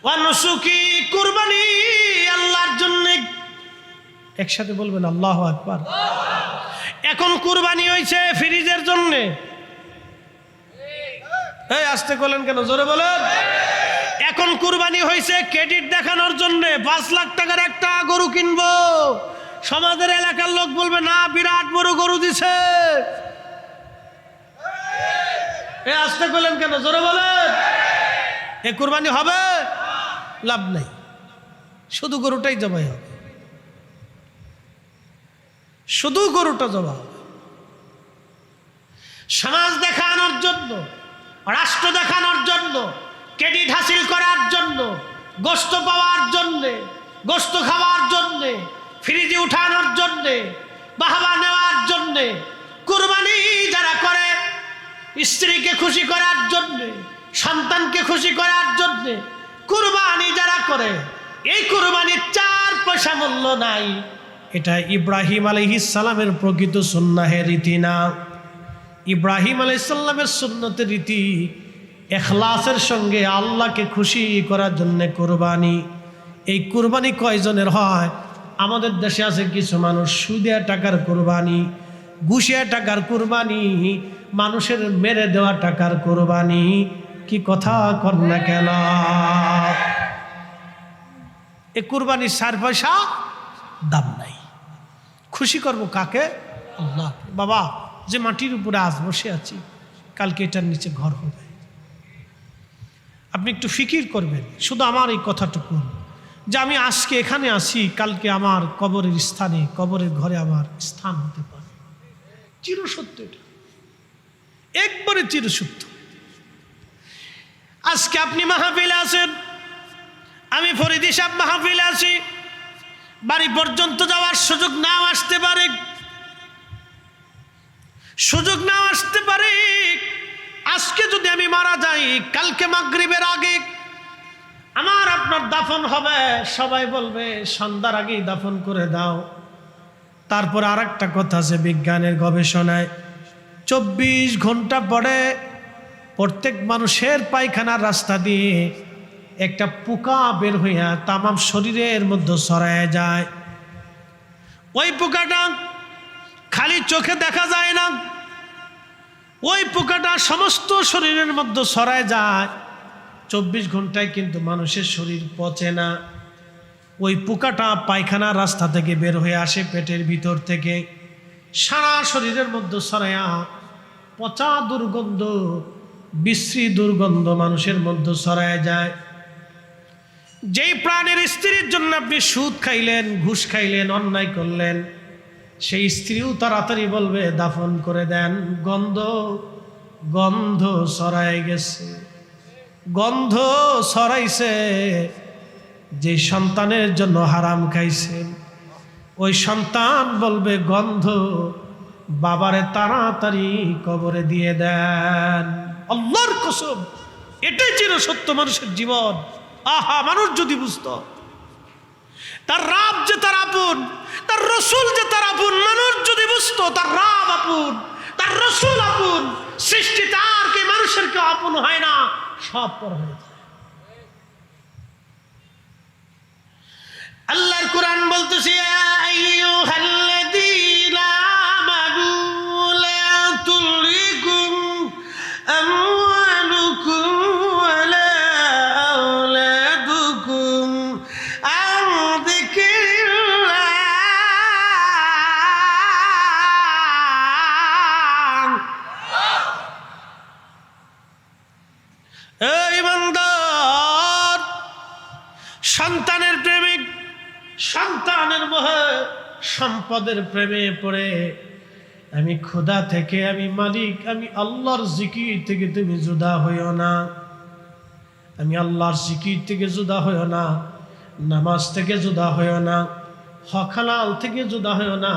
ওয়া নুসুকি, কুরবানি আল্লাহর জন্য। একসাথে বলবেন আল্লাহু আকবার। এখন কুরবানি হয়েছে ফ্রিজের জন্য। এই আস্তে বলেন কেন, জোরে বলেন। এখন কুরবানি হয়েছে ক্রেডিট দেখানোর জন্য। 5 লাখ টাকার একটা গরু কিনবো, সমাজের এলাকার লোক বলবে না বিরাট বড় গরু দিছে। এই আস্তে বলেন কেন, জোরে বলেন। এ কুরবানি হবে? লাভ নাই, শুধু গরুটাই জবাই হবে, শুধু গরুটা জবাই হবে। সমাজ দেখানোর জন্য, রাষ্ট্র দেখানোর জন্য, ক্রেডিট হাসিল করার জন্য, গোশত পাওয়ার জন্যে, গোশত খাওয়ার জন্যে, ফ্রিজে উঠানোর জন্যে, বাহবা নেওয়ার জন্যে কুরবানি যারা করে, স্ত্রীকে খুশি করার জন্যে, সন্তানকে খুশি করার জন্যে কুরবানি যারা করে, এই কুরবানির 4 পয়সা মূল্য নাই। এটা ইব্রাহিম আলাইহিস সালামের প্রকৃত সুন্নাহের রীতি না। ইব্রাহিম আলাইহিস সালামের সুন্নতের রীতি ইখলাসের সঙ্গে আল্লাহকে খুশি করার জন্য কুরবানি। এই কুরবানি কয়জনের হয়? আমাদের দেশে আছে কিছু মানুষ সুদে টাকার কুরবানি, ঘুষিয়া টাকার কুরবানি, মানুষের মেরে দেওয়া টাকার কুরবানি। কি কথা কর না কেন? এই কুরবানির 4 পয়সা দাম নাই। খুশি করব কাকে? আল্লাহ। বাবা, যে মাটির উপরে আজ বসে আছি, কালকে এটার নিচে ঘর হবে। আপনি একটু ফিকির করবেন শুধু আমার এই কথাটুকু, যে আমি আজকে এখানে আসি, কালকে আমার কবরের স্থানে, কবরের ঘরে আমার স্থান হতে পারে। চিরসত্য, এটা একবারে চিরসত্য। আজকে আপনি মাহফিলে আছেন, আমি ফরিদি সাহেব মাহফিলে আছি, বাড়ি পর্যন্ত যাওয়ার সুযোগ নাও আসতে পারে, সুযোগ নাও আসতে পারে। আজকে যদি আমি মারা যাই, কালকে মাগরিবের আগে আমার আপনার দাফন হবে, সবাই বলবে সন্ধ্যার আগেই দাফন করে দাও। তারপর আর একটা কথা আছে, বিজ্ঞানের গবেষণায় 24 ঘন্টা পরে প্রত্যেক মানুষের পায়খানার রাস্তা দিয়ে একটা পোকা বের হইয়া তামাম শরীরের মধ্যে ছড়ায় যায়। ওই পোকাটা খালি চোখে দেখা যায় না, ওই পোকাটা সমস্ত শরীরের মধ্যে ছড়ায় যায়। 24 ঘন্টায় কিন্তু মানুষের শরীর পচে না। ওই পোকাটা পায়খানার রাস্তা থেকে বের হয়ে আসে, পেটের ভিতর থেকে সারা শরীরের মধ্যে ছড়ায়া পচা দুর্গন্ধ, বিশ্রী দুর্গন্ধ মানুষের মধ্যে ছড়ায় যায়। যেই প্রাণের স্ত্রীর জন্য আপনি সুদ খাইলেন, ঘুষ খাইলেন, অন্যায় করলেন, সেই স্ত্রীও তাড়াতাড়ি বলবে দাফন করে দেন, গন্ধ গন্ধ ছড়ায় গেছে। গন্ধ ছড়াইছে যে সন্তানের জন্য হারাম খাইছেন, ওই সন্তান বলবে গন্ধ, বাবারে তাড়াতাড়ি কবরে দিয়ে দেন। আল্লাহর কসম, এটাই চির সত্য মানুষের জীবন। আহা, মানুষ যদি বুঝতো তার রাব যে তার আপন, তার রসুল যে তার আপন, মানুষ যদি বুঝতো তার রাব আপন, তার রসুল আপন, সৃষ্টি তার কে মানুষের কেউ আপন হয় না, সব পর হয়ে যায়। আল্লাহর কোরআন বলতেছে, আইয়ুহাল্লাযীনা আমানু লা তুলহিকুম আমওয়ালুকুম ওয়ালা আওলাদুকুম আন যিকরিল্লাহ। এই ইমানদার, সন্তানের প্রেমিক, সন্তানের মোহে, সম্পদের প্রেমে পড়ে আমি খোদা থেকে, আমি মালিক, আমি আল্লাহর জিকির থেকে তুমি জুদা হইও না। আমি আল্লাহর জিকির থেকে জুদা হইও না, নামাজ থেকে জুদা হইও না, হক হালাল থেকে জুদা হইও না,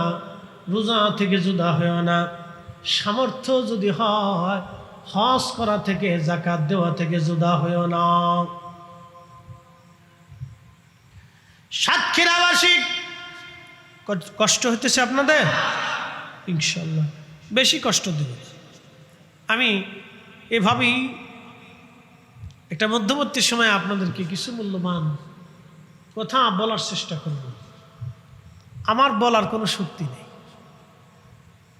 রোজা থেকে জুদা হইও না। সামর্থ্য যদি হয়, হজ করা থেকে, যাকাত দেওয়া থেকে জুদা হইও না। সাতক্ষীরাবাসী, কষ্ট হইতেছে আপনাদের? ইনশাল্লাহ বেশি কষ্ট দেব আমি। এভাবেই একটা মধ্যবর্তী সময়ে আপনাদেরকে কিছু মূল্যবান কথা বলার চেষ্টা করব। আমার বলার কোনো শক্তি নেই,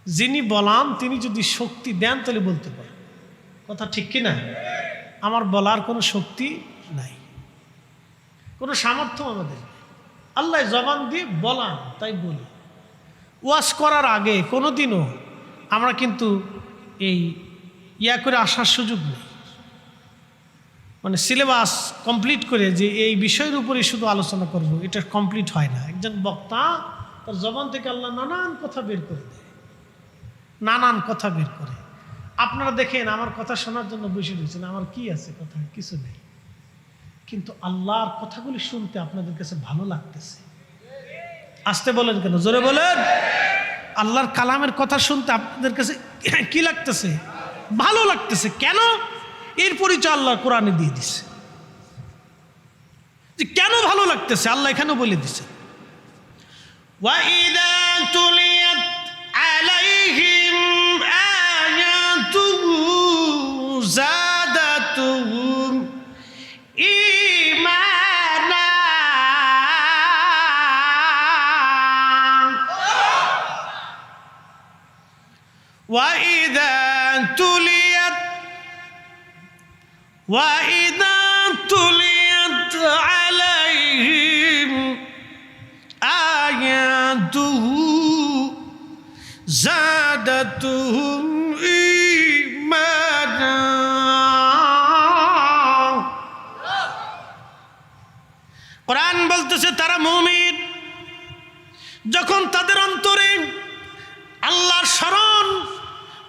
যিনি বলান তিনি যদি শক্তি দেন তাহলে বলতে পারেন, কথা ঠিক কি না? আমার বলার কোনো শক্তি নাই, কোনো সামর্থ্য আমাদের নেই। আল্লাহ জবান দিয়ে বলান তাই বলি। ওয়াজ করার আগে কোনোদিনও আমরা কিন্তু এই করে আসার সুযোগ নেই, মানে সিলেবাস কমপ্লিট করে যে এই বিষয়ের উপরে শুধু আলোচনা করব, এটা কমপ্লিট হয় না। একজন বক্তা তার জবান থেকে আল্লাহ নানান কথা বের করে দেয়, নানান কথা বের করে। আপনারা দেখেন আমার কথা শোনার জন্য বসে রয়েছেন, আমার কি আছে কথা? কিছু নেই, কিন্তু আল্লাহর কথাগুলি শুনতে আপনাদের কাছে ভালো লাগতেছে। আসতে বলেন কেন? জোরে বলেন। আল্লাহর কালামের কথা শুনতে আপনাদের কাছে কি লাগতেছে? ভালো লাগতেছে। কেন? এর পরিচয় আল্লাহ কোরআনে দিয়ে দিছে। যে কেন ভালো লাগতেছে আল্লাহ এখানে বলে দিছে, ওয়াইদা তুলিয়াত আলাইহিম আয়াতুহু যাদাতুহুম ঈমানা। ওয়াইদা তুলিয়াত وَإِذَا تُلِيَتْ عَلَيْهِمْ آيَاتُهُ زَادَتْهُمْ إِيمَانًا। কোরআন বলতেছে তারা মুমিন যখন তাদের অন্তরে আল্লাহর স্মরণ,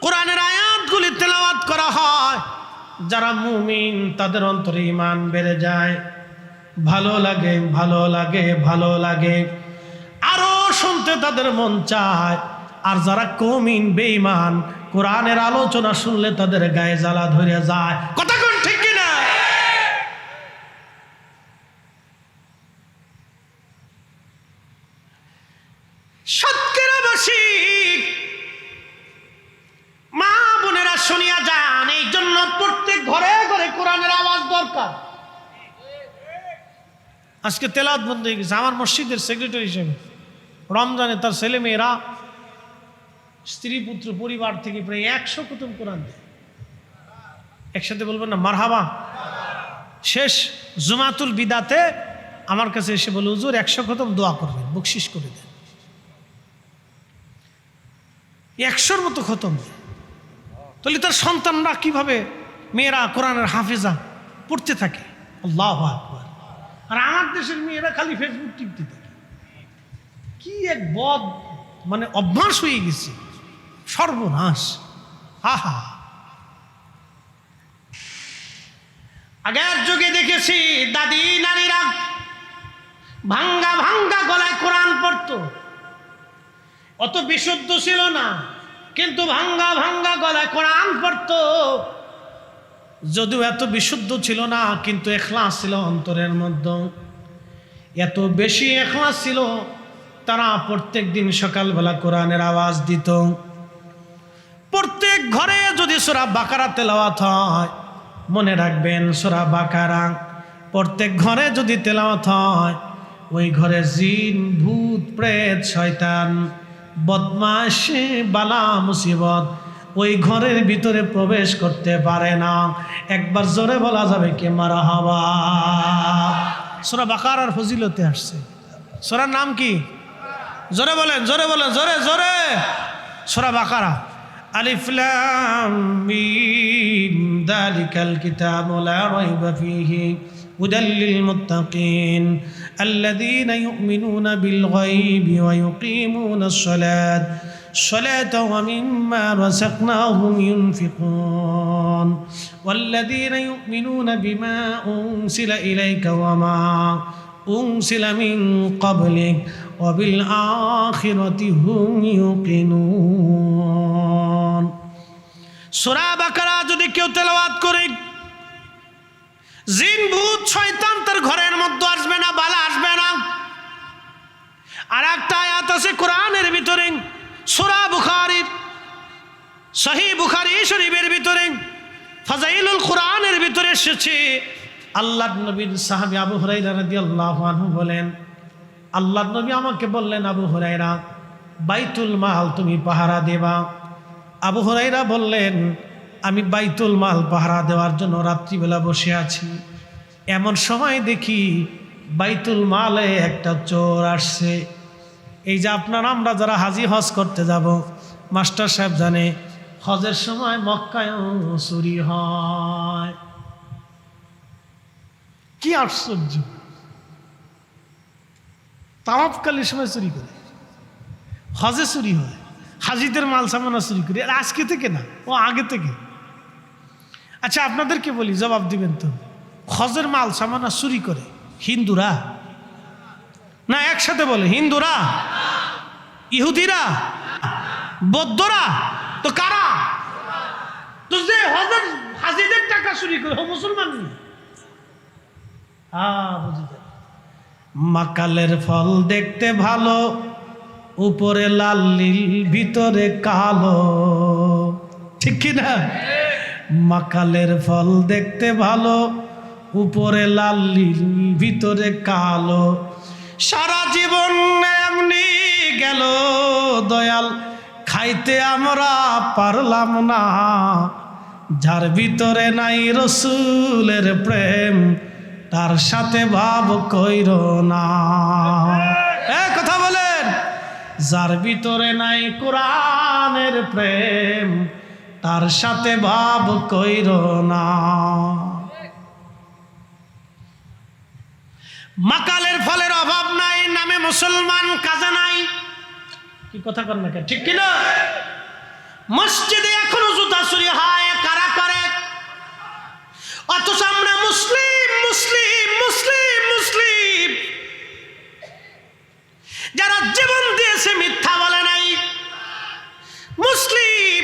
কোরআনের আয়াতগুলি তেলাওয়াত করা হয়, যারা মুমিন তাদের অন্তরে ঈমান বেড়ে যায়, ভালো লাগে, ভালো লাগে, ভালো লাগে, আরো শুনতে তাদের মন চায়। আর যারা কমিন বেঈমান, কোরআনের আলোচনা শুনলে তাদের গায়ে জ্বালা ধরে যায়। কথা কোন ঠিক কিনা? সাতক্ষীরাবাসী মা বোনেরা শুনিয়া যান, এই জন্য প্রত্যেক ঘরে ঘরে কোরআনের আওয়াজ দরকার। আজকে তেলাওয়াত বন্ধ হয়ে গেছে। আমার মসজিদের সেক্রেটারি হিসেবে রমজানে তার ছেলে মেয়েরা, স্ত্রী পুত্র পরিবার থেকে প্রায় 100 খতম কোরআন দেয়। একসাথে বলবেন না মারহাবা? শেষ জুমাতুল বিদাতে আমার কাছে এসে বলে, হুজুর 100 খতম দোয়া করবেন, বকশিস করে দেন। 100-র মতো খতম দেয়। তাহলে তার সন্তানরা কিভাবে, মেয়েরা কোরআনের হাফেজা পড়তে থাকে। আল্লাহু আকবার। আর আমার দেশের মেয়েরা খালি ফেসবুক টিপতে থাকে। কি এক বদ মানে অভ্যাস হয়ে গেছে, সর্বনাশ। আহা, আগের যুগে দেখেছি দাদি নারীরা ভাঙ্গা ভাঙ্গা গলায় কোরআন পড়তো। অত বিশুদ্ধ ছিল না, কিন্তু ভাঙ্গা ভাঙ্গা গলায় কোরআন পড়তো। যদিও এত বিশুদ্ধ ছিল না, কিন্তু ইখলাস ছিল অন্তরের মধ্যে। এত বেশি ইখলাস ছিল, তারা প্রত্যেক দিন সকালবেলা কোরআনের আওয়াজ দিত। প্রত্যেক ঘরে যদি সূরা বাকারা তেলাওয়াত হয়, মনে রাখবেন সূরা বাকারা প্রত্যেক ঘরে যদি তেলাওয়াত হয়, ওই ঘরে জিন ভূত প্রেত শয়তান বদমাশ বালা মুসিবত ওই ঘরের ভিতরে প্রবেশ করতে পারে না। একবার জোরে বলা যাবে কি মারহাবা? সূরা বাকারার ফজিলতে আসছে। সূরার নাম কি? জোরে বলেন, জোরে বলেন, জোরে জোরে। সূরা বাকারা। আলিফ লাম মিম যালিকাল কিতাবু লা রাইবা ফীহি হুদাল লিল মুত্তাকিন الذين يؤمنون بالغيب ويقيمون الصلاة ومما رزقناهم ينفقون والذين يؤمنون بما أنزل إليك وما أنزل من قبلك وبالآخرة هم يوقنون। সূরা বাকারা যদি কেউ তেলাওয়াত করে, জিন ভূত শয়তান তার ঘরের মধ্যে আসবে না, বালা আসবে না। আর একটা আয়াত আছে কোরআনের ভিতরে, সূরা বুখারীর সহিহ বুখারী শরীফের ভিতরে ফাজাইলুল কোরআনের ভিতরে এসেছে, আল্লাহর নবীর সাহাবী আবু হুরায়রা রাদিয়াল্লাহু আনহু বলেন, আল্লাহর নবী আমাকে বললেন, আবু হুরায়রা বাইতুল মাল তুমি পাহারা দেবা। আবু হুরায়রা বললেন, আমি বাইতুল মাল পাহারা দেওয়ার জন্য রাত্রিবেলা বসে আছি, এমন সময় দেখি বাইতুল মালে একটা চোর আসছে। এই যে আপনারা আমরা যারা হাজি হজ করতে যাব, মাস্টার সাহেব জানে হজের সময় মক্কায়ও চুরি হয়। কি আশ্চর্য, তাওয়াফকালীর সময় চুরি করে, হজে চুরি হয়, হাজিদের মাল সামানা চুরি করে। আর আজকে থেকে না, ও আগে থেকে। আচ্ছা আপনাদেরকে বলি, জবাব দিবেন তো, হজের মাল সামানা চুরি করে হিন্দুরা না? একসাথে বলে, হিন্দুরা, ইহুদিরা, বৌদ্ধরা, তো কারা? তো যে হজের হাজিদের টাকা চুরি করে ও মুসলমান নেই। মাকালের ফল দেখতে ভালো, উপরে লাল নীল ভিতরে কালো, ঠিক কিনা? মাকালের ফল দেখতে ভালো, উপরে লাল নীল ভিতরে কালো, সারা জীবন এমনি গেল দয়াল, খাইতে আমরা পারলাম না, যার ভিতরে নাই রসুলের প্রেম, তার সাথে ভাব কইর না। কথা বলেন, যার ভিতরে নাই কোরআনের প্রেম, তার সাথে ভাব কইর না। মাকালের ফলের অভাব নাই, নামে মুসলমান, কাজে নাই। কি কথা কর না, ঠিক কিনা? মসজিদে এখনো জুতা চুরি হয়, কারা করে? অথচ আমরা মুসলিম মুসলিম মুসলিম মুসলিম, যারা জীবন দিয়েছে মিথ্যা বলে নাই, মুসলিম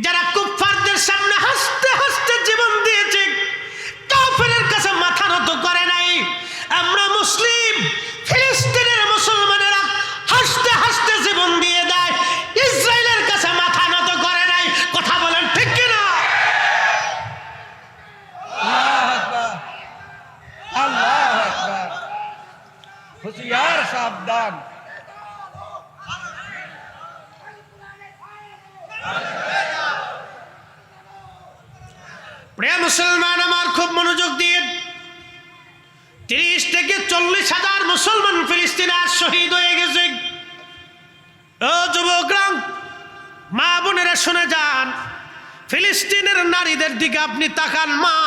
যারা কুফফারদের সামনে হাসতে হাসতে জীবন দিয়েছে, কাফেরের কাছে মাথা নত করে নাই। আমরা মুসলিম, ফিলিস্তিনের মুসলমানেরা হাসতে হাসতে জীবন দিয়ে দেয়, ইসরায়েলের কাছে মাথা নত করে নাই। কথা বলেন ঠিক কিনা? আল্লাহু আকবার, হুঁশিয়ার সাবধান। প্রিয় মুসলমান আমার, খুব মনোযোগ দিয়ে, 30 থেকে 40,000 মুসলমান ফিলিস্তিনে আজ শহীদ হয়ে গেছে। ও যুবকরা, মা বোনেরা শুনে যান, ফিলিস্তিনের নারীদের দিকে আপনি তাকান, মা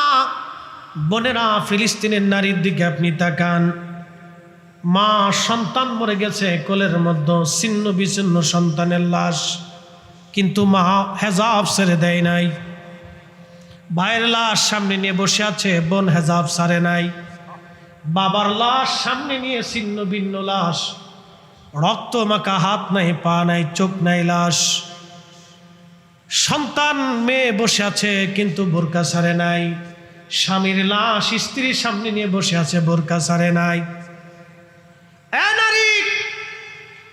বোনেরা ফিলিস্তিনের নারীর দিকে আপনি তাকান। মা সন্তান মরে গেছে কোলের মধ্যে, ছিন্ন বিচ্ছিন্ন সন্তানের লাশ, কিন্তু মা হেজাব ছেড়ে দেয় নাই। ভাইয়ের লাশ সামনে নিয়ে বসে আছে, বোন হেজাব ছাড়ে নাই। বাবার লাশ সামনে নিয়ে ছিন্ন ভিন্ন লাশ, রক্ত মাখা, হাত নাই, পা নাই, চোখ নাই, লাশ। সন্তান মেয়ে বসে আছে কিন্তু বোরকা ছাড়ে নাই। স্বামীর লাশ স্ত্রীর সামনে নিয়ে বসে আছে, বোরকা ছাড়ে নাই। এ নারী,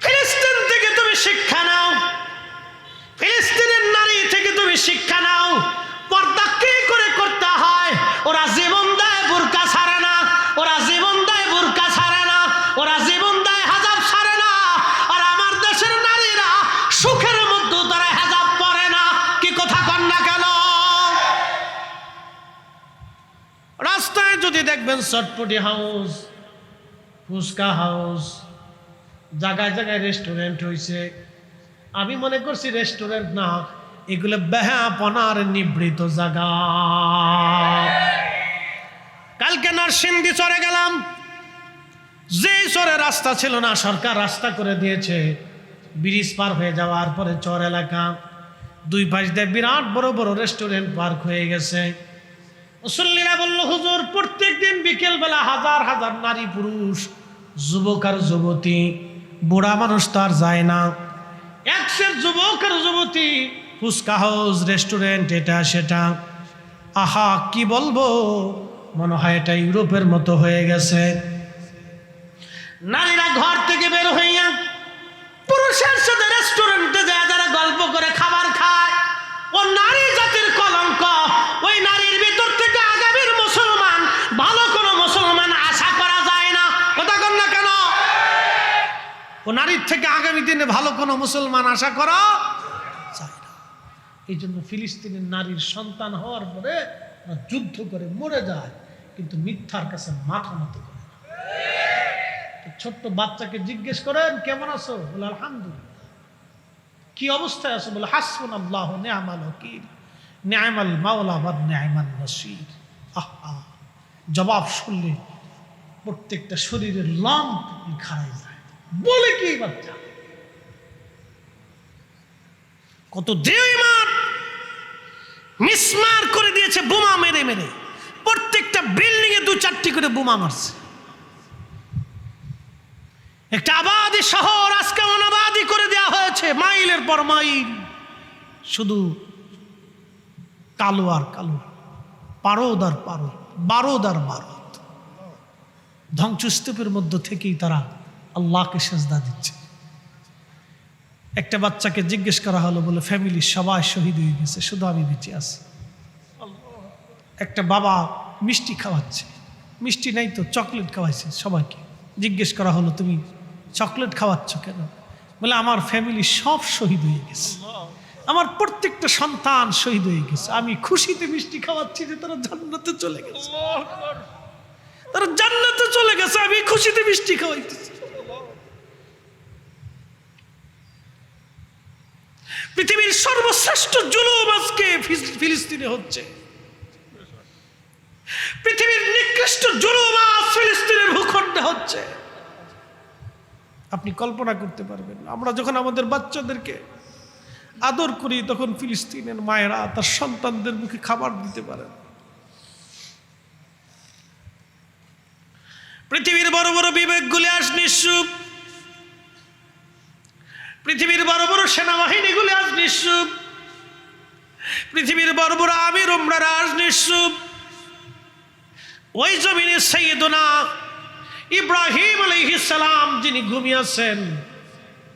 ফিলিস্তিন থেকে তুমি শিক্ষা নাও, ফিলিস্তিনের নারী থেকে তুমি শিক্ষা নাও। পর্দা কি করে করতে হয়? ওরা জীবন দেয় বোরকা ছাড়ে না, ওরা জীবন দেয় বোরকা ছাড়ে না, ওরা জীবন দেয় হিজাব ছাড়ে না। আর আমার দেশের নারীরা সুখের মধ্যে তারা হিজাব পরে না। কি কথা কন না কেন? রাস্তায় যদি দেখবেন চটপটি হাউস, ফুচকা হাউস, জায়গায় জায়গায় রেস্টুরেন্ট হয়েছে, আমি মনে করছি রেস্টুরেন্ট না, এগুলো বেহাপনার নিবৃত জায়গা। কালকে নরসিংদী চরে গেলাম, যে চরে রাস্তা ছিল না, সরকার রাস্তা করে দিয়েছে। ব্রিজ পার হয়ে যাওয়ার পরে চর এলাকা, দুই পাশ দিয়ে বিরাট বড় বড় রেস্টুরেন্ট পার্ক হয়ে গেছে। মুসল্লিরা বলল, হুজুর প্রত্যেক দিন বিকেল বেলা হাজার হাজার নারী পুরুষ, যুবক আর যুবতী, বুড়া মানুষ তো আর যায় না, একশের যুবক আর যুবতী, ফুচকা হাউস, রেস্টুরেন্ট, এটা সেটা। আহা, কি বলবো, মনে হয় এটা ইউরোপের মতো হয়ে গেছে। নারীরা ঘর থেকে বের হইয়া পুরুষের সাথে রেস্টুরেন্টে যায়, যারা গল্প করে খাবার খায়, ও নারী জাতির কলঙ্ক। ওই নারীর ভিতর থেকে আগামীর মুসলমান, ভালো কোনো মুসলমান আশা করা যায় না। কথা কন না কেন? ও নারীর থেকে আগামী দিনে ভালো কোনো মুসলমান আশা করা যায় না। এই জন্য ফিলিস্তিনের নারীর সন্তান হওয়ার পরে যুদ্ধ করে মরে যায়, কিন্তু মিথ্যার কাছে মাথা নত করে না। ছোট্ট বাচ্চাকে জিজ্ঞেস করেন কেমন আছো, বলে আলহামদুলিল্লাহ। কি অবস্থায় আছো, বলে হাসবুনাল্লাহু নি'মাল ওয়াকিল নি'মাল মাওলা ওয়া নি'মান নাসির। আহা, জবাব শুনলে প্রত্যেকটা শরীরের লাম খাড়াই যায়। বলে কি বাচ্চা, কত দেওয়ান মিসমার করে দিয়েছে বোমা মেরে মেরে, প্রত্যেকটা বিল্ডিং এ 2-4টি করে বোমা মারছে। একটা আবাদি শহর আজকে অনাবাদি করে দেওয়া হয়েছে, মাইলের পর মাইল শুধু কালো আর কালো, পারদ আর পারদ, বারদ আর বারদ। ধ্বংসস্তূপের মধ্য থেকেই তারা আল্লাহকে সেজদা দিচ্ছে। একটা বাচ্চাকে জিজ্ঞেস করা হলো, বলে ফ্যামিলির সবাই শহীদ হয়ে গেছে, শুধু আমি বেঁচে আছি। একটা বাবা মিষ্টি খাওয়াচ্ছে, মিষ্টি নাই তো চকলেট খাওয়াইছে সবাইকে। জিজ্ঞেস করা হলো, তুমি চকলেট খাওয়াচ্ছ কেন? বলে আমার ফ্যামিলি সব শহীদ হয়ে গেছে, আমার প্রত্যেকটা সন্তান শহীদ হয়ে গেছে, আমি খুশিতে মিষ্টি খাওয়াচ্ছি যে তারা জান্নাতে চলে গেছে, তারা জান্নাতে চলে গেছে, আমি খুশিতে মিষ্টি খাওয়াইতেছি। পৃথিবীর সর্বশ্রেষ্ঠ জুলুম আজকে ফিলিস্তিনে হচ্ছে। পৃথিবীর নিকৃষ্ট জুলুম আজ ফিলিস্তিনের ভূখণ্ডে হচ্ছে। আপনি কল্পনা করতে পারবেন না, আমরা যখন আমাদের বাচ্চাদেরকে আদর করি তখন ফিলিস্তিনের মায়েরা তার সন্তানদের মুখে খাবার দিতে পারেন। পৃথিবীর বড় বড় বিবেকগুলি আজ নিঃসুপ, পৃথিবীর বড় বড় সেনাবাহিনীগুলি আজ নিঃসুপ, পৃথিবীর বড় বড় আমির উমরারা আজ নিঃসুপ। ওই জমিনে সাইয়েদনা ইব্রাহিম আলাইহিস সালাম যিনি ঘুমিয়েছেন,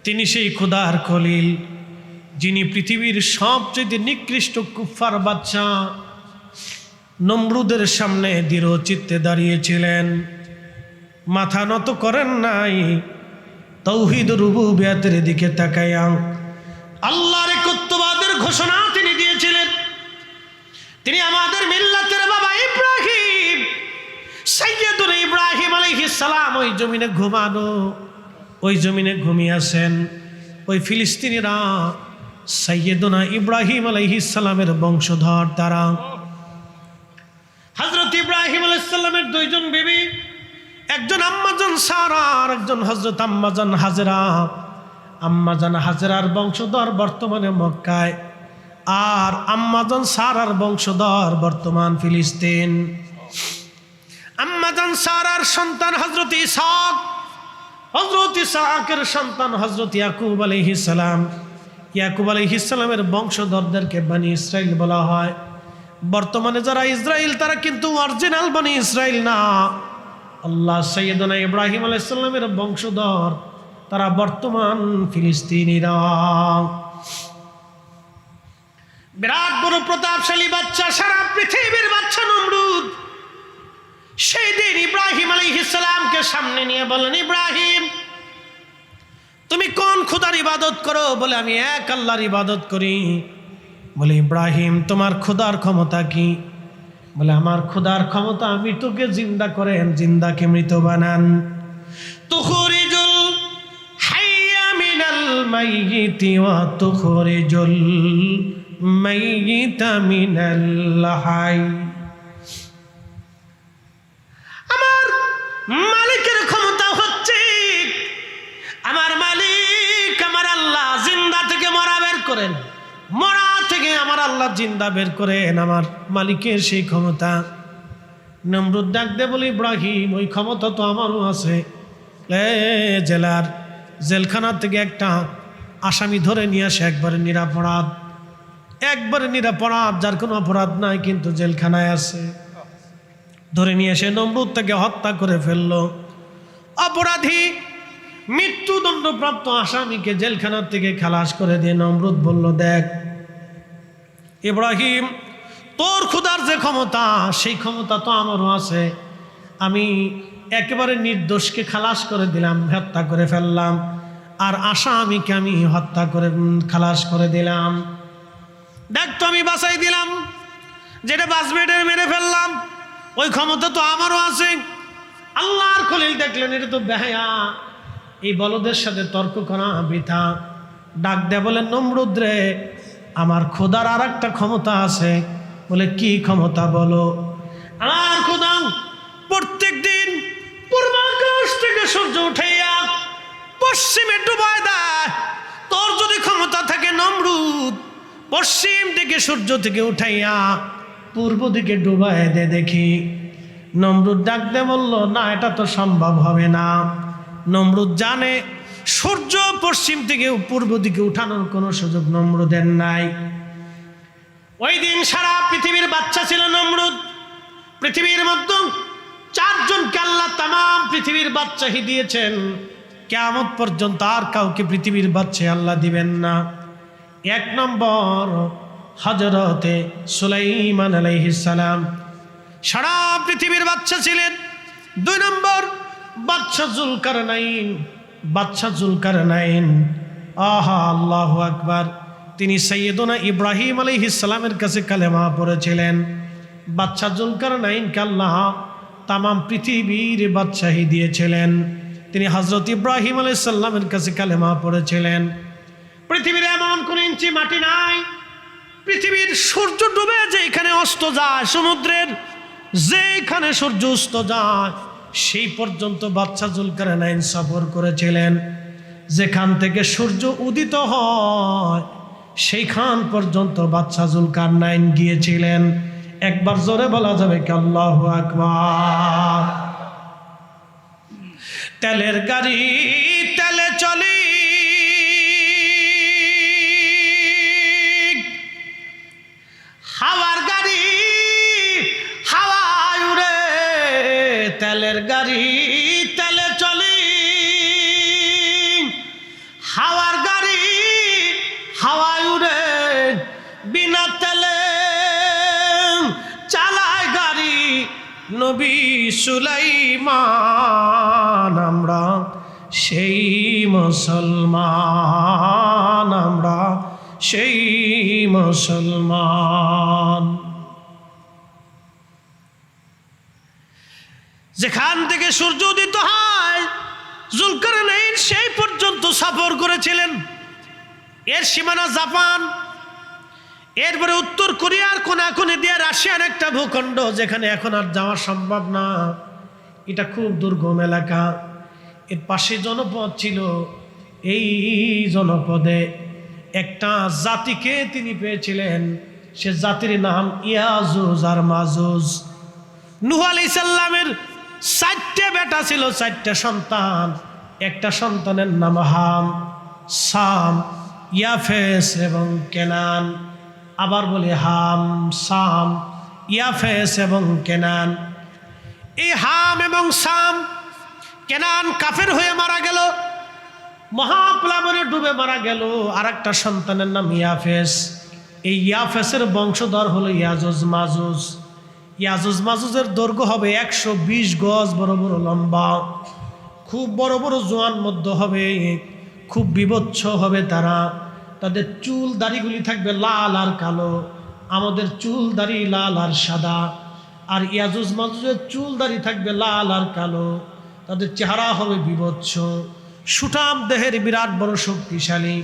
তিনি সেই খোদার খলিল, যিনি পৃথিবীর সবচেয়ে নিকৃষ্ট কুফফার বাদশা নমরুদের সামনে দৃঢ় চিত্তে দাঁড়িয়েছিলেন, মাথা নত করেন নাই, তাওহীদ রুবুবিয়তের দিকে তাকায়া আল্লাহর একত্ববাদের ঘোষণা তিনি দিয়েছিলেন। তিনি আমাদের মিল্লাতের বাবা ইব্রাহিম, সাইয়েদুনা ইব্রাহিম আলাইহিস সালাম ওই জমিনে ঘুমানো, ওই জমিনে ঘুমিয়েছেন। ওই ফিলিস্তিনিরা সাইয়েদুনা ইব্রাহিম আলাইহিস সালামের বংশধর। তারা হযরত ইব্রাহিম আলাইহিস সালামের দুইজন বিবি, একজন আম্মাজান সারা আর একজন হযরত আম্মাজান হাজেরা। আম্মাজান হাজেরার বংশধর বর্তমানে মক্কায়, আর আম্মাজান সারার বংশধর বর্তমান ফিলিস্তিন। আম্মাজান সারার সন্তান হযরত ইসহাক, হযরত ইসহাকের সন্তান হযরত ইয়াকুব আলাইহিস সালাম। ইয়াকুব আলাইহিস সালামের বংশধরদেরকে বনি ইসরাইল বলা হয়। বর্তমানে যারা ইসরাইল তারা কিন্তু অরিজিনাল বনি ইসরাইল না, আল্লাহ সাইয়েদনা ইব্রাহিম আলাইহিস সালামের বংশধর, তারা বর্তমান ফিলিস্তিনিরা। বিরাট বড় প্রতাপশালী বাচ্চা, সারা পৃথিবীর বাচ্চা নমরুদ। সেই দিন ইব্রাহিম আলাইহিস সালামকে সামনে নিয়ে বলেন, ইব্রাহিম তুমি কোন খোদার ইবাদত করো? বলে আমি এক আল্লাহর ইবাদত করি। বলে ইব্রাহিম তোমার খোদার ক্ষমতা কি? বলে আমার খোদার ক্ষমতা মৃতকে জিন্দা করেন, জিন্দাকে মৃত বানান। তুখরিজুল হাইয়া মিনাল মাইয়িতি ওয়া তুখরিজুল মাইয়িতা মিনাল হাই। আমার মালিকের ক্ষমতা হচ্ছে, আমার মালিক আমার আল্লাহ জিন্দা থেকে মরা বের করেন, মরা থেকে আমার আল্লাহ জিন্দা বের করেন, আমার মালিকের সেই ক্ষমতা। নমরুদ ডাক দে বলে, ইব্রাহিম ওই ক্ষমতা তো আমারও আছে। জেলার জেলখানা থেকে একটা আসামি ধরে নিয়ে আসে, একবারে নিরাপরাধ, একবারে নিরাপরাধ, যার কোনো অপরাধ নাই কিন্তু জেলখানায় আছে। ধরে নিয়ে এসে নমরুদ তাকে হত্যা করে ফেললো। অপরাধী মৃত্যুদণ্ডপ্রাপ্ত আসামিকে জেলখানার থেকে খালাস করে দিয়ে নমরুদ বলল, দেখ ইব্রাহিম তোর খোদার যে ক্ষমতা সেই ক্ষমতা তো আমারও আছে, আমি একেবারে নির্দোষকে খালাস করে দিলাম, হত্যা করে ফেললাম, আর আসামিকে আমি হত্যা করে খালাস করে দিলাম। দেখ তো আমি বাঁচাই দিলাম, যেটা বাঁচবে এটা মেরে ফেললাম, ওই ক্ষমতা তো আমারও আছে। আল্লাহর খলিল দেখলেন এটা তো বেহায়া, এই বলদের সাথে তর্ক করা বৃথা। ডাক দেয়া বলেন, নমরুদ রে, আমার খোদার আর একটা ক্ষমতা আছে। বলে কি ক্ষমতা বলো? আমার খোদা প্রত্যেক দিন পূর্বাকাশ থেকে সূর্য উঠাইয়া পশ্চিমে ডুবায় দেয়। তোর যদি ক্ষমতা থাকে নমরুদ, পশ্চিম থেকে সূর্য থেকে উঠাইয়া পূর্ব দিকে ডুবায় দে দেখি। নমরুদ ডাক দে বলল, না, এটা তো সম্ভব হবে না। নমরুদ জানে সূর্য পশ্চিম থেকে পূর্ব দিকে উঠানোর কোনো সুযোগ নমরুদের নাই। ওই দিন সারা পৃথিবীর বাচ্চা ছিল নমরুদ। পৃথিবীর মধ্যে 4 জনকে আল্লাহ তামাম পৃথিবীর বাদশাহী দিয়েছেন। কিয়ামত পর্যন্ত আর কাউকে পৃথিবীর বাদশাহী আল্লাহ দিবেন না। 1 নম্বর হযরতে সুলাইমান আলাইহিস সালাম সারা পৃথিবীর বাদশা ছিলেন। 2 নম্বর বাদশা জুলকারনাইন। আহা, আল্লাহু আকবার, তিনি সাইয়েদনা ইব্রাহিম আলাইহিস সালামের কাছে কালেমা পড়েছিলেন। বাদশা জুলকারনাইনকে আল্লাহ তামাম পৃথিবীর বাদশাহী দিয়েছিলেন। তিনি হযরত ইব্রাহিম আলাইহিস সালামের কাছে কালেমা পড়েছিলেন। পৃথিবীর এমন কোন ইঞ্চি মাটি নাই, পৃথিবীর সূর্য ডুবে যেখানে অস্ত যায়, সমুদ্রের যেখানে সূর্য অস্ত যায় সেই পর্যন্ত বাদশা জুলকারনাইন সফর করেছিলেন। যেখান থেকে সূর্য উদিত হয় সেইখান পর্যন্ত বাদশা জুলকারনাইন গিয়েছিলেন। একবার জোরে বলা যাবে কি আল্লাহু আকবার? তেলের গাড়ি তেলে চলি, হাওয়ার গাড়ি হাওয়ায় উড়ে, তেলের গাড়ি তেলে চলি, হাওয়ার গাড়ি হাওয়ায় উড়ে, বিনা তেলে চালায় গাড়ি নবী সুলাইমান। আমরা সেই মুসলমান, আমরা সেই মুসলমান। যেখান থেকে সূর্য উদিত হয় জুলকারনাইন সেই পর্যন্ত সফর করেছিলেন। এর সীমানা জাপান, এরপরে উত্তর কোরিয়ার কোনাকুনি দিয়ে রাশিয়ার একটা ভূখণ্ড, যেখানে এখন আর যাওয়া সম্ভব না। এটা খুব দুর্গম এলাকা। এর পাশে জনপদ ছিল। এই জনপদে একটা জাতিকে তিনি পেয়েছিলেন, সে জাতির নাম ইয়াজুজ আর মাজুজ। নূহ আলাইহিস সালামের 4টে বেটা ছিল, 4টে সন্তান। একটা সন্তানের নাম হাম, সাম, ইয়াফেস এবং কেনান। আবার বলি হাম, সাম, ইয়াফেস এবং কেনান। এই হাম এবং সাম, কেনান কাফের হয়ে মারা গেল, মহাপ্লাবনে ডুবে মারা গেল। আর একটা সন্তানের নাম ইয়াফেস। এই ইয়াফেসের বংশধর হলো ইয়াজুজ মাজুজ। ইয়াজুজ মাজুজের দৈর্ঘ্য হবে 120 গজ, বড় বড় লম্বা, খুব বড় বড় জোয়ান মধ্য হবে, খুব বিভৎস হবে তারা। তাদের চুল দাড়িগুলি থাকবে লাল আর কালো, আমাদের চুল দাড়ি লাল আর সাদা। আর ইয়াজুজ মাজুজের চুল দাড়ি থাকবে লাল আর কালো, তাদের চেহারা হবে বিভৎস, সুঠাম দেহের, বিরাট বড় শক্তিশালী।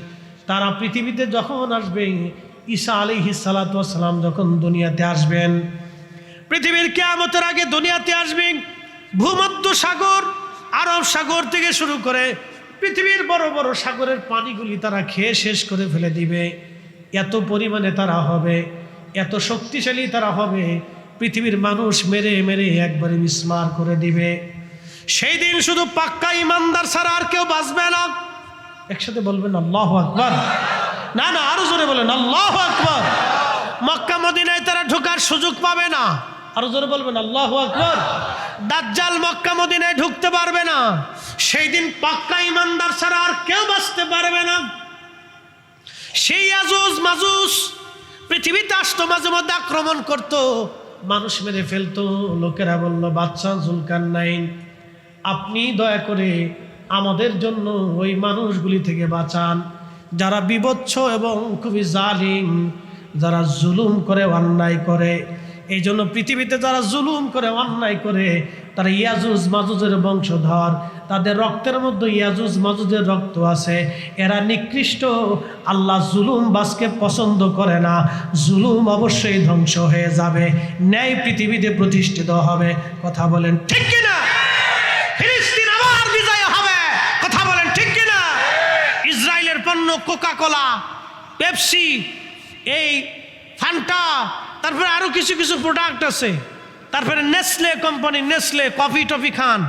তারা পৃথিবীতে যখন আসবে, ঈসা আলাইহিস সালাতু ওয়াস সালাম যখন দুনিয়াতে আসবেন, পৃথিবীর কিয়ামতের আগে দুনিয়াতে আসবেন, ভূমধ্য সাগর, আরব সাগর থেকে শুরু করে পৃথিবীর বড় বড় সাগরের পানিগুলি তারা খেয়ে শেষ করে ফেলে দিবে। এত পরিমাণে তারা হবে, এত শক্তিশালী তারা হবে, পৃথিবীর মানুষ মেরে মেরে একবারে মিসমার করে দিবে। সেই দিন শুধু পাক্কা ইমানদার ছাড়া আর কেউ বাঁচবে না। একসাথে বলবেন আল্লাহু আকবার। না না, আরো জোরে বলেন আল্লাহু আকবার। মক্কা মদিনায় তারা ঢোকার সুযোগ পাবে না। আরো জোরে বলবেন আল্লাহু আকবার। দাজ্জাল মক্কা মদিনায় ঢুকতে পারবে না। সেই দিন পাক্কা ইমানদার ছাড়া আর কেউ বাঁচতে পারবে না। সেই ইয়াজুজ মাজুজ পৃথিবীতে আসতো, মাঝে মধ্যে আক্রমণ করত, মানুষ মেরে ফেলতো। লোকেরা বলল, বাদশা জুলকারনাইন, আপনি দয়া করে আমাদের জন্য ওই মানুষগুলি থেকে বাঁচান যারা বিভৎস এবং খুবই জালিম, যারা জুলুম করে, অন্যায় করে। এই জন্য পৃথিবীতে যারা জুলুম করে, অন্যায় করে, তারা ইয়াজুজ মাজুজের বংশধর, তাদের রক্তের মধ্যে ইয়াজুজ মাজুজের রক্ত আছে। এরা নিকৃষ্ট, আল্লাহ জুলুম বাসকে পছন্দ করে না। জুলুম অবশ্যই ধ্বংস হয়ে যাবে, ন্যায় পৃথিবীতে প্রতিষ্ঠিত হবে। কথা বলেন ঠিক কিনা? ফিলিস্তিন আবার বিজয় হবে। কথা বলেন ঠিক কিনা? ইসরায়েলের পণ্য কোকা কোলা, পেপসি, এই ফান্টা, তারপরে আরো কিছু কিছু প্রোডাক্ট আছে, তারপরে Nestle company, Nestle coffee toffee খান,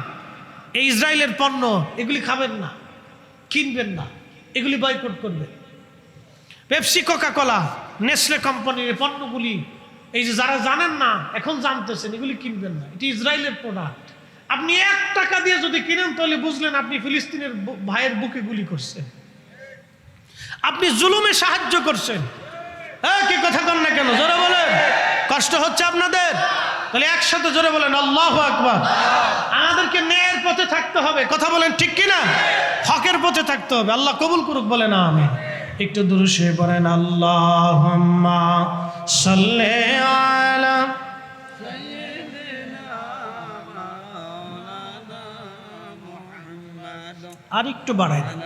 এই ইসরায়েলের পণ্য, এগুলি খাবেন না, কিনবেন না, এগুলি বয়কট করবেন। পেপসি, কোকা কোলা, নেসলে কোম্পানির পণ্যগুলি, এই যে যারা জানেন না এখন জানতেছেন, এগুলি কিনবেন না, এটি ইসরায়েলের প্রোডাক্ট। আপনি 1 টাকা দিয়ে যদি কিনেন তাহলে বুঝলেন আপনি ফিলিস্তিনের ভাইয়ের বুকে গুলি করছেন, আপনি জুলুমে সাহায্য করছেন। কি কথা কন না কেন? জোরে বলেন। কষ্ট হচ্ছে আপনাদের? তাহলে একসাথে জোরে বলেন আল্লাহু আকবার। আমাদেরকে ন্যায়ের পথে থাকতে হবে। কথা বলেন ঠিক কিনা? হকের পথে থাকতে হবে। আল্লাহ কবুল করুক, বলে না আমি। একটু দুরূদে পড়েন, আল্লাহুম্মা সাল্লি আলা সাইয়্যিদিনা মাওলানা মুহাম্মদ। আর একটু বাড়াই দেন,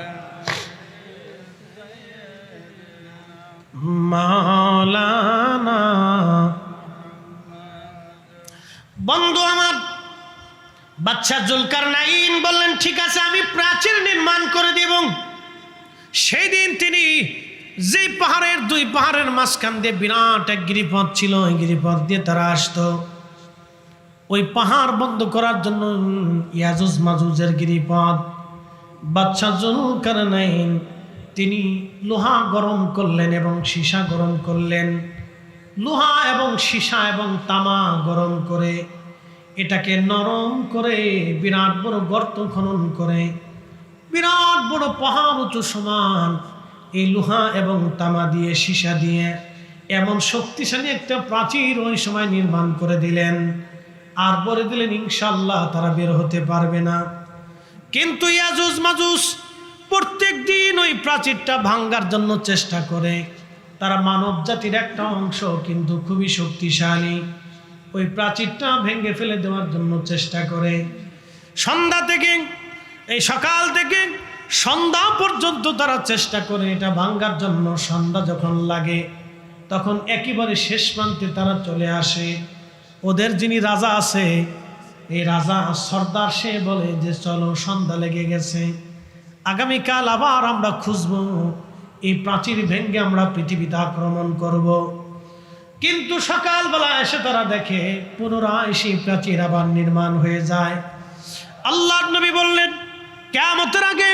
মাওলানা। বন্ধু আমার, বাদশা জুলকারনাইন বললেন, ঠিক আছে, আমি প্রাচীর নির্মাণ করে দেব। সেই দিন তিনি যে পাহাড়ের, 2 পাহাড়ের মাঝখান দিয়ে বিরাট এক গিরিপথ ছিল, ওই গিরিপথ দিয়ে তারা আসতো। ওই পাহাড় বন্ধ করার জন্য ইয়াজুজ মাজুজের গিরিপথ, বাদশা জুলকারনাইন তিনি লোহা গরম করলেন এবং সীসা গরম করলেন। লোহা এবং সীসা এবং তামা গরম করে এটাকে নরম করে বিরাট বড় গর্ত খনন করে, বিরাট বড় পাহাড় উঁচু সমান এই লোহা এবং তামা দিয়ে, সীসা দিয়ে এমন শক্তিশালী একটা প্রাচীর ওই সময় নির্মাণ করে দিলেন। আর বলে দিলেন, ইনশাআল্লাহ তারা বের হতে পারবে না। কিন্তু ইয়াজুজ মাজুজ প্রত্যেক দিন ওই প্রাচীরটা ভাঙ্গার জন্য চেষ্টা করে। তারা মানব জাতির একটা অংশ, কিন্তু খুবই শক্তিশালী। ওই প্রাচীরটা ভেঙে ফেলে দেওয়ার জন্য চেষ্টা করে। সন্ধ্যা থেকে, এই সকাল থেকে সন্ধ্যা পর্যন্ত তারা চেষ্টা করে এটা ভাঙ্গার জন্য। সন্ধ্যা যখন লাগে তখন একেবারে শেষ প্রান্তে তারা চলে আসে। ওদের যিনি রাজা আছে, এই রাজা সর্দার, সে বলে যে চলো, সন্ধ্যা লেগে গেছে, আগামীকাল আবার আমরা খুঁজবো, এই প্রাচীর ভেঙ্গে আমরা পৃথিবীতে আক্রমণ করব। কিন্তু সকালবেলা এসে তারা দেখে পুনরায় সেই প্রাচীর আবার নির্মাণ হয়ে যায়। আল্লাহর নবী বললেন, কিয়ামতের আগে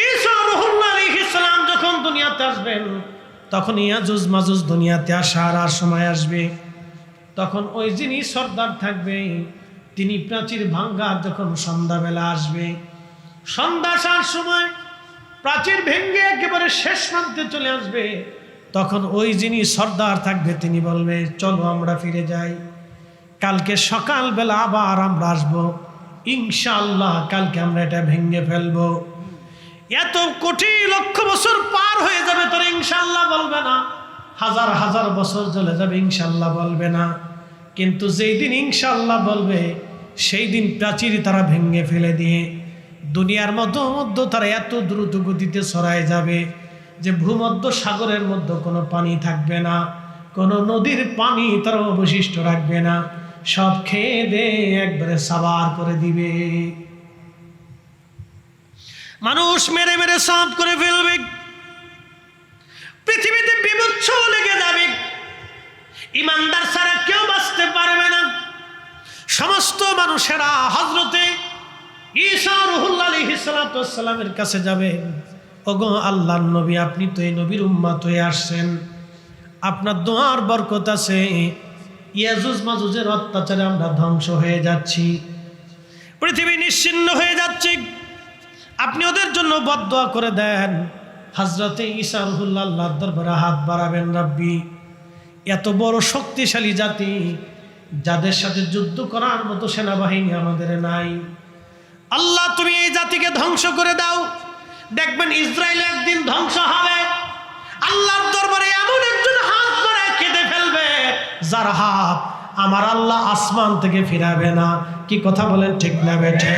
ঈসা রূহুল্লাহ আলাইহিস সালাম যখন দুনিয়াতে আসবেন, তখন ইয়াজুজ মাজুজ দুনিয়াতে আসার আর সময় আসবে। তখন ওই যিনি সর্দার থাকবে, তিনি প্রাচীর ভাঙ্গার যখন সন্ধ্যাবেলা আসবে, সন্ধ্যা আসার সময় প্রাচীর ভেঙ্গে একেবারে শেষ প্রান্তে চলে আসবে, তখন ওই যিনি সর্দার থাকবে তিনি বলবে, চলো আমরা ফিরে যাই, কালকে সকালবেলা আবার আমরা আসবো, ইনশাআল্লাহ কালকে আমরা এটা ভেঙ্গে ফেলবো। এত কোটি লক্ষ বছর পার হয়ে যাবে, তোর ইনশাআল্লাহ বলবে না। হাজার হাজার বছর চলে যাবে, ইনশাআল্লাহ বলবে না। কিন্তু যেই দিন ইনশাআল্লাহ বলবে, সেই দিন প্রাচীর তারা ভেঙ্গে ফেলে দিয়ে দুনিয়ার মধ্যে তারা এত দ্রুত গতিতে ছড়ায় যাবে যে ভূমধ্য সাগরের মধ্যে কোনো পানি থাকবে না, কোনো নদীর পানি তারা অবশিষ্ট রাখবে না, সব খেয়ে দিয়ে একবারে সাবার করে দিবে। মানুষ মেরে মেরে সাফ করে ফেলবে, পৃথিবীতে বিভৎস লেগে যাবে, ইমানদার ছাড়া কেউ বাঁচতে পারবে না। সমস্ত মানুষেরা হযরতে ঈসা রূহুল্লাহ আলাইহিস সালামের কাছে যাবে, ওগো আল্লাহর নবী, আপনি তো এই নবীর উম্মত হয়ে আসছেন, আপনার দোয়ার বরকত আছে, ইয়াজুজ মাজুজের অত্যাচারে আমরা ধ্বংস হয়ে যাচ্ছি, পৃথিবী নিশ্চিহ্ন হয়ে যাচ্ছে, আপনি ওদের জন্য বদদোয়া করে দেন। হযরতে ঈসা রূহুল্লাহ আল্লাহর দরবারে হাত বাড়াবেন, রাব্বি এত বড় শক্তিশালী জাতি, যাদের সাথে যুদ্ধ করার মতো সেনাবাহিনী আমাদের নাই। আল্লাহ তুমি এই জাতিকে ধ্বংস করে দাও। দেখবেন ইসরায়েল একদিন ধ্বংস হবে। আল্লাহর দরবারে এমন একজন হাত ধরে কেটে ফেলবে, যার হাত আমার আল্লাহ আসমান থেকে ফিরাবে না। কি কথা বলেন, ঠিক না বেঠে?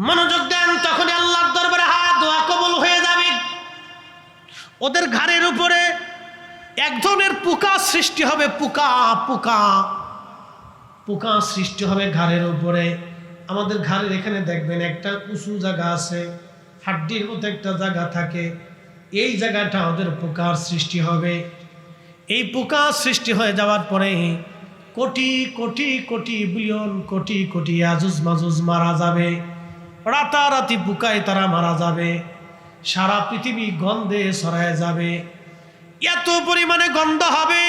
মনোযোগ দেন, তখন আল্লাহর দরবারে হাত দোয়া কবুল হয়ে যাবে। ওদের ঘাড়ের উপরে এক ধরনের পোকা সৃষ্টি হবে, পোকা পোকা পোকা সৃষ্টি হবে ঘাড়ের উপরে। আমাদের ঘাড়ের এখানে দেখবেন একটা উঁচু জায়গা আছে, হাড্ডির মতো একটা জায়গা থাকে, এই জায়গাটা ওদের পোকার সৃষ্টি হবে। এই পোকা সৃষ্টি হয়ে যাওয়ার পরে কোটি কোটি কোটি বিলিয়ন কোটি কোটি আজুজ মাজুজ মারা যাবে। রাতারাতি পোকায় তারা মারা যাবে। সারা পৃথিবী গন্ধে ছড়ায় যাবে। এত পরিমাণে গন্ধ হবে,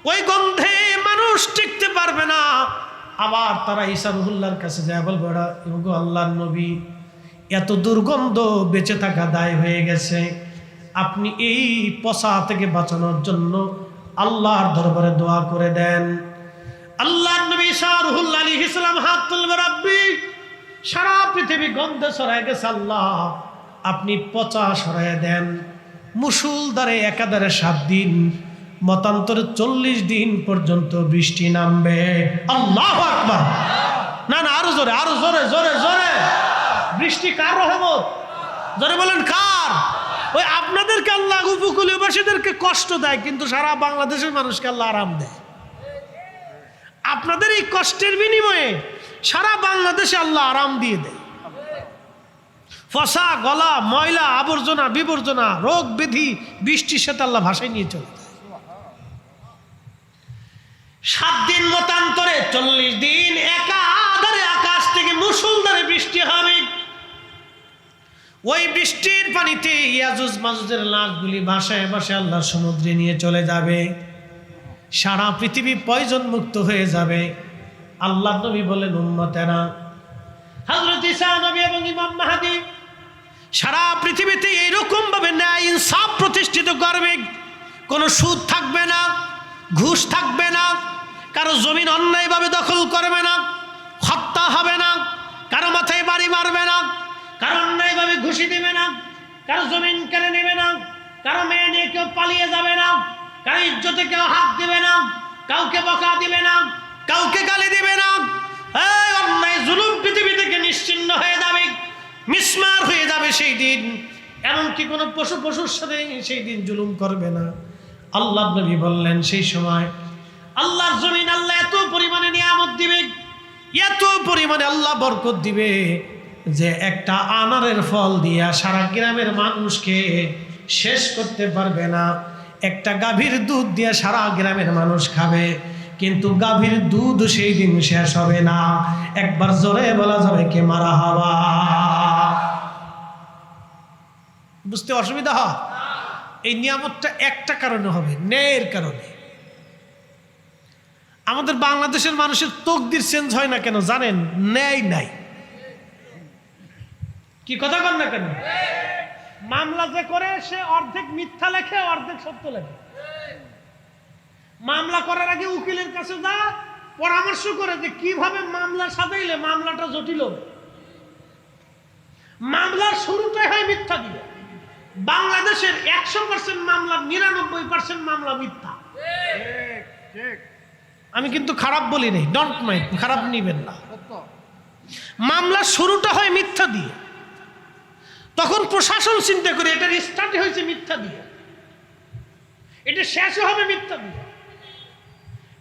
ওই গন্ধে মানুষ টিকতে পারবে না। আবার তারা ঈসা রুহুল্লাহর কাছে যায়, বলবে ওরা আল্লাহর নবী, এত দুর্গন্ধ বেঁচে থাকা দায় হয়ে গেছে, আপনি এই পচা থেকে বাঁচানোর জন্য আল্লাহর দরবারে দোয়া করে দেন। আল্লাহর নবী ঈসা রুহুল্লাহ আলাইহিস সালাম হাত তুলবে, রাব্বি, সারা পৃথিবী গন্ধে ছড়ায় গেছে, আল্লাহ আপনি পচা সরায় দেন। মুসুলধারে একাধারে 7 দিন, মতান্তরে 40 দিন পর্যন্ত বৃষ্টি নামবে। আল্লাহু আকবার। না না, আরো জোরে, আরো জোরে, জোরে জোরে। বৃষ্টি কার রহমত? জোরে বলেন, কার? ওই আপনাদেরকে আল্লাহ উপকূলীয়বাসীদেরকে কষ্ট দেয়, কিন্তু সারা বাংলাদেশের মানুষকে আল্লাহ আরাম দেয়। আপনাদের এই কষ্টের বিনিময়ে সারা বাংলাদেশে আল্লাহ আরাম দিয়ে দেয়। ফসা গলা, ময়লা আবর্জনা বিবর্জনা, রোগ ব্যাধি বৃষ্টির সাথে আল্লাহ ভাষায় নিয়ে চলে যায়। 7 দিন মতান্তরে 40 দিন একাধারে আকাশ থেকে মুষলধারে বৃষ্টি হবে। ওই বৃষ্টির পানিতে ইয়াজুজ মাজুজের লাশগুলি ভাষায় ভাষায় আল্লাহ সমুদ্রে নিয়ে চলে যাবে। সারা পৃথিবী পয়জন মুক্ত হয়ে যাবে। আল্লাহ নবী বলেন, উম্মতেরা, হযরত ঈসা নবী এবং ইমাম মাহদী সারা পৃথিবীতে এইরকম ভাবে ন্যায় ইনসাফ প্রতিষ্ঠিত করবে। কোনো সুদ থাকবে না, ঘুষ থাকবে না, কারো জমিন অন্যায়ভাবে দখল করবে না, হত্যা হবে না, কারো মাথায় বাড়ি মারবে না, কারো অন্যায়ভাবে ঘুষি দেবে না, কারো জমিন কেড়ে নেবে না, কারো মেয়ে নিয়ে কেউ পালিয়ে যাবে না, কারো ইজ্জতে কেউ হাত দিবে না, কাউকে বকা দিবে না, কাউকে গালি দিবে না। এই অন্যায় জুলুম পৃথিবী থেকে নিশ্চিহ্ন হয়ে যাবে, মিসমার হয়ে যাবে সেই দিন। এমনকি কোনো পশুর সাথে সেই দিন জুলুম করবে না। আল্লাহ নবী বললেন, সেই সময় আল্লাহর জমিন আল্লাহ এত পরিমাণে নিয়ামত দিবে, এত পরিমাণে আল্লাহ বরকত দিবে যে একটা আনারের ফল দিয়া সারা গ্রামের মানুষকে শেষ করতে পারবে না। একটা গাভীর দুধ দিয়ে সারা গ্রামের মানুষ খাবে, কিন্তু গাভীর দুধ সেই দিন শেষ হবে না। একবার জোরে বলা যাবে কে মারহাবা? বুঝতে অসুবিধা হয়? এই নিয়ামতটা একটা কারণে হবে, ন্যায়ের কারণে। আমাদের বাংলাদেশের মানুষের তকদির চেঞ্জ হয় না কেন জানেন? ন্যায় নাই। কি কথা বল না কেন? মামলা যে করে সে অর্ধেক মিথ্যা লেখে, অর্ধেক সত্য লেখে। মামলা করার আগে উকিলের কাছে যা পরামর্শ করে যে কিভাবে মামলা সাজাইলে মামলাটা জটিল হবে। মামলার শুরুটাই হয় মিথ্যা দিয়ে। বাংলাদেশের 100% মামলা, 99% মামলা মিথ্যা। আমি কিন্তু খারাপ বলি নাই, ডোন্ট মাইন্ড, খারাপ নিবেন না। মামলার শুরুটা হয় মিথ্যা দিয়ে, তখন প্রশাসন চিন্তা করে এটার স্টার্ট হয়েছে মিথ্যা দিয়ে, এটা শেষও হবে মিথ্যা দিয়ে।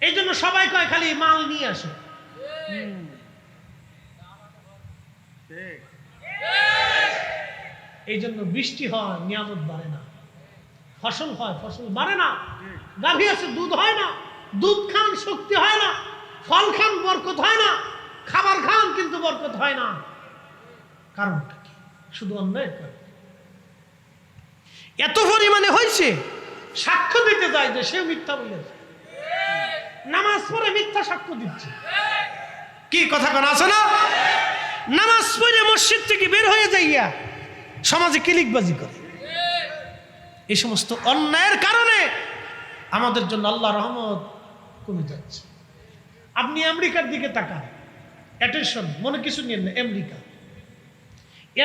এই জন্য সবাই কয় খালি মাল নিয়ে আসে। এই জন্য বৃষ্টি হয়, নিয়ামত বাড়ে না, ফসল হয়, ফসল বাড়ে না। গাভী আছে, দুধ হয় না, দুধ খান শক্তি হয় না, ফল খান বরকত হয় না, খাবার খান কিন্তু বরকত হয় না। কারণটা কি? শুধু অন্যায় করে। এত পরিমাণে হয়েছে, সাক্ষ্য দিতে যায় যে সে মিথ্যা বলেছে, নামাজ পড়ে মিথ্যা সাক্ষ্য দিচ্ছে। কি কথা কোন আছে না? নামাজ পড়ে মসজিদ থেকে বের হয়ে যাইয়া সমাজে কিলিকবাজি করে। এই সমস্ত অন্যায়ের কারণে আমাদের জন্য আল্লাহ রহমত কমে যাচ্ছে। আপনি আমেরিকার দিকে তাকান, অ্যাটেনশন, মনে কিছু নিয়েন না।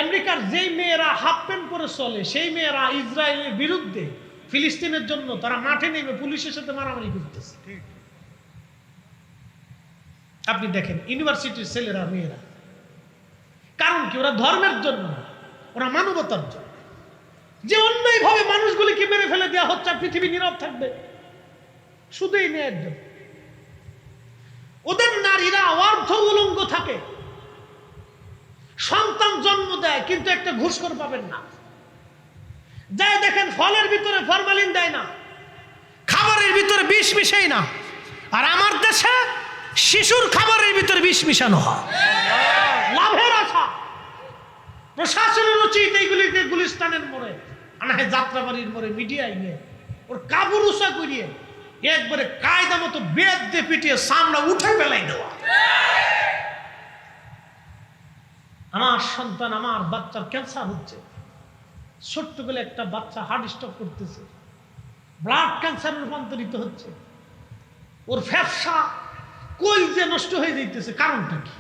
আমেরিকার যেই মেয়েরা হাফ প্যান্ট পরে চলে, সেই মেয়েরা ইসরায়েলের বিরুদ্ধে, ফিলিস্তিনের জন্য তারা মাঠে নেমে পুলিশের সাথে মারামারি করতেছে। আপনি দেখেন ইউনিভার্সিটির ছেলেরা, মেয়েরা, কারণ কি? ওরা ধর্মের জন্য না, ওরা মানবতার জন্য। যে অন্যায়ভাবে মানুষগুলিকে মেরে ফেলে দেওয়া হচ্ছে, পৃথিবী নীরব থাকবে শুধু এই ন্যায়ের জন্য। ওদের নারীরা অর্ধ উলঙ্গ থাকে, সন্তান জন্ম দেয়, কিন্তু একটা ঘুষখোর পাবেন না। যাই দেখেন ফলের ভিতরে ফরমালিন দেয় না, খাবারের ভিতরে বিষ মিশাই না। আর আমার দেশে শিশুর খাবারের ভিতরে বিষ মিশানো হয় লাভের আশা। প্রশাসনের উচিত এইগুলিকে গুলিস্তানের মোড়ে, আনাহে যাত্রাবাড়ির মোড়ে, মিডিয়ায় নিয়ে ওর কাবুর উষা করিয়ে একবারে কায়দা মতো বেদ দিয়ে পিটিয়ে সামনে উঠে ফেলাই দেওয়া। আমার সন্তান, আমার বাচ্চার ক্যান্সার হচ্ছে, ছোট্ট বলে একটা বাচ্চা হার্ট স্ট্রোক করতেছে, ব্লাড ক্যান্সারে রূপান্তরিত হচ্ছে, ওর ফ্যাপসা কই যে নষ্ট হয়ে যাইতেছে। কারণটা কি?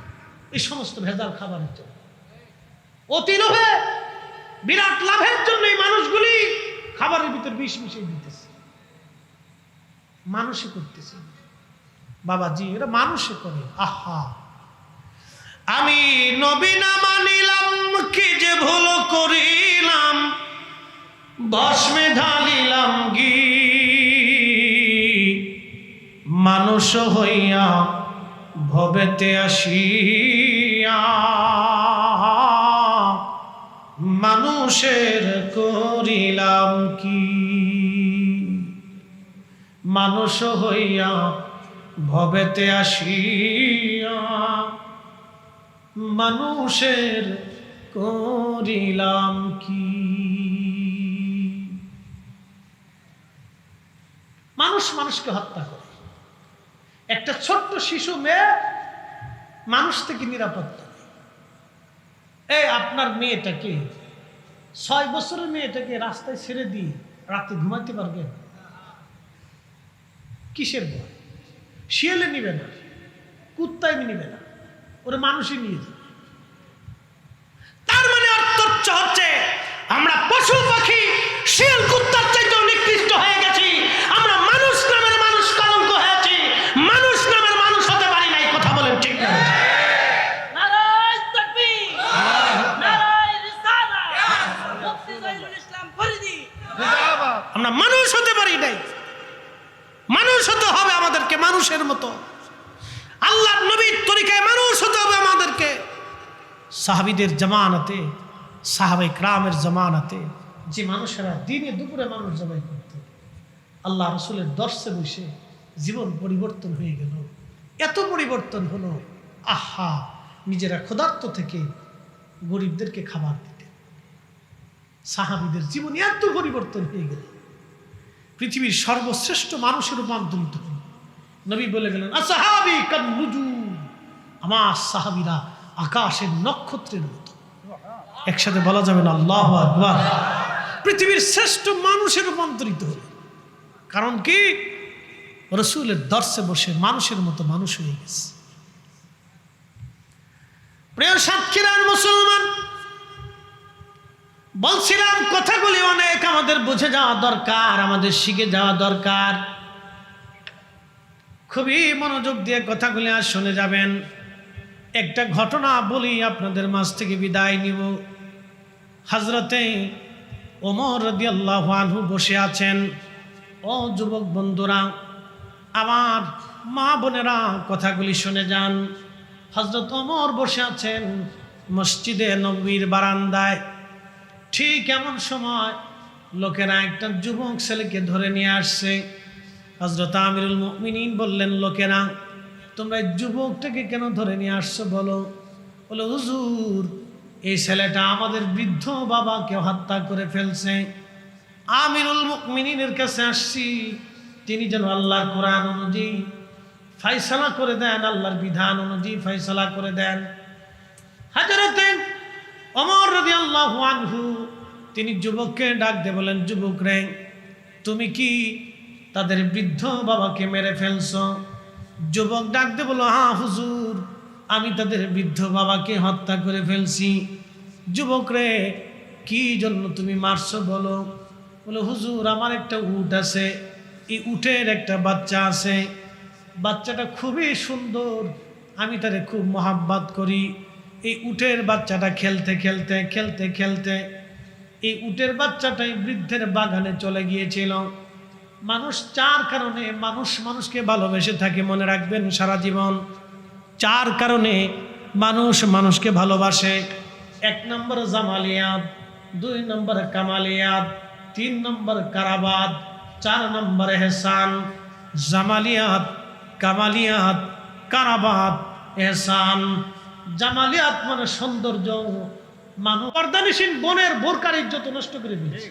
এই সমস্ত ভেজাল খাবারের জন্য। অতি লোভে, বিরাট লাভের জন্য এই মানুষগুলি খাবারের ভিতর বিষ মিশিয়ে দিতেছে। মানুষে করতেছে বাবাজি, এরা মানুষে করে। আহা, আমি নবী না মানিলাম, কি যে ভুল করিলাম, ভস্মে ঢালিলাম ঘি, মানুষ হইয়া ভবেতে আসিয়া মানুষের করিলাম কি। মানুষ হইয়া ভবেতে আসিয়া মানুষের করিলাম কি। মানুষ মানুষকে হত্যা করে। একটা ছোট্ট শিশু মেয়ে মানুষ থেকে নিরাপত্তা নেই। এই আপনার মেয়েটাকে, 6 বছরের মেয়েটাকে রাস্তায় ছেড়ে দিয়ে রাতে ঘুমাতে পারবেন? কিসের ভয়? শিয়ালে নিবে না, কুত্তায় নিবে না, ওরা মানুষই নিয়ে যাবে। তার মানে অর্থ হচ্ছে আমরা পশু পাখি, শিয়াল কুত্তার চাইতেও নিকৃষ্ট হয়ে গেছি। আমরা মানুষ নামের মানুষ কলঙ্ক হয়েছি, মানুষ নামের মানুষ হতে পারি নাই। কথা বলেন ঠিক না? আমরা মানুষ হতে পারি নাই। মানুষ হতে হবে আমাদেরকে, মানুষের মতো। আল্লাহ নবীর তরিকায় মানুষ হতে হবে আমাদেরকে। সাহাবীদের জামানাতে, সাহাবায়ে কেরামের জামানাতে যে মানুষেরা দিনে দুপুরে মানুষ জবাই করত, আল্লাহ রসুলের দর্শে বসে জীবন পরিবর্তন হয়ে গেল। এত পরিবর্তন হলো, আহা, নিজেরা ক্ষুধার্ত থেকে গরিবদেরকে খাবার দিতে। সাহাবীদের জীবন এত পরিবর্তন হয়ে গেল, পৃথিবীর সর্বশ্রেষ্ঠ মানুষের রূপান্তরিত হল। নবী বলে গেলেন, আসহাবী কান নুজুম, আমার সাহাবীরা আকাশের নক্ষত্রের মতো। একসাথে বলা যাবে না আল্লাহু আকবার? পৃথিবীর শ্রেষ্ঠ মানুষের রূপান্তরিত হল। কারণ কি? রাসূলের দর্শে বসে মানুষের মতো মানুষ হয়ে গেছে। প্রিয় সাতক্ষীরার মুসলমান, বলছিলাম কথাগুলি অনেক আমাদের বুঝে যাওয়া দরকার, আমাদের শিখে যাওয়া দরকার। খুবই মনোযোগ দিয়ে কথাগুলি আর শুনে যাবেন। একটা ঘটনা বলি, আপনাদের মাঝ থেকে বিদায় নিব। হযরতে ওমর রাদিয়াল্লাহু আনহু বসে আছেন। ও যুবক বন্ধুরা, আমার মা বোনেরা, কথাগুলি শুনে যান। হযরত ওমর বসে আছেন মসজিদে নববীর বারান্দায়। ঠিক এমন সময় লোকেরা একটা যুবক ছেলেকে ধরে নিয়ে আসছে। হযরত আমিরুল মুমিনিন বললেন, লোকেরা, তোমরা এই যুবকটাকে কেন ধরে নিয়ে আসছো বলো? বলে, হুজুর, এই ছেলেটা আমাদের বৃদ্ধ বাবাকে হত্যা করে ফেলছে। আমিরুল মুমিনিনের কাছে আসছি, তিনি যেন আল্লাহর কোরআন অনুযায়ী ফয়সালা করে দেন, আল্লাহর বিধান অনুযায়ী ফয়সালা করে দেন। হযরতে ওমর রাদিয়াল্লাহু আনহু তিনি যুবককে ডাক দিয়ে বলেন, যুবক রে, তুমি কি তাদের বৃদ্ধ বাবাকে মেরে ফেলছো? যুবক ডাক দিয়ে বলল, হ্যাঁ হুজুর, আমি তাদের বৃদ্ধ বাবাকে হত্যা করে ফেলছি। যুবক রে, কি জন্য তুমি মারছো বলো? বলো, হুজুর, আমার একটা উট আছে, এই উটের একটা বাচ্চা আছে, বাচ্চাটা খুবই সুন্দর, আমি তারে খুব মহাব্বত করি। এই উটের বাচ্চাটা খেলতে খেলতে খেলতে খেলতে এই উটের বাচ্চাটাই বৃদ্ধের বাগানে চলে গিয়েছিল। মানুষ চার কারণে মানুষকে ভালোবেসে থাকে, মনে রাখবেন সারা জীবন। চার কারণে মানুষকে ভালোবাসে। 1 নম্বর জামালিয়াত, 2 নম্বর কামালিয়াত, 3 নম্বর কারাবাত, 4 নম্বর এহসান। জামালিয়াত, কামালিয়াত, কারাবাত, এহসান। জামালিয়াত মানে সৌন্দর্য। মানুষ পর্দানিসীন বোনের বোরকার ইজ্জত নষ্ট করে দিয়েছে,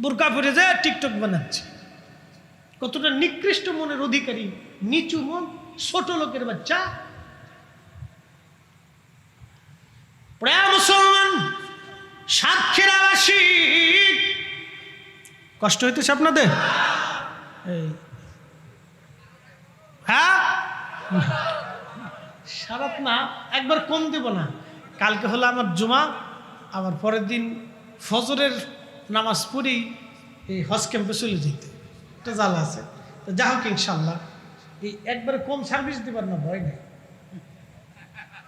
বোরকা পরে যায় টিকটক বানাচ্ছে। কতটা নিকৃষ্ট মনের অধিকারী, নিচু মন, ছোট লোকের বাচ্চা। প্রায় মুসলমান সাতক্ষীরাবাসী, কষ্ট হইতেছে আপনাদের? হ্যাঁ, সারাত না, একবার কম দেব না। কালকে হলো আমার জুমা, আবার পরের দিন ফজরের নামাজ পড়েই এই হজ ক্যাম্পে চলে যেতে, একটা জ্বালা আছে। তো যা হোক, ইনশাল্লাহ এই একবারে কম সার্ভিস দিবার না, ভয় নেই।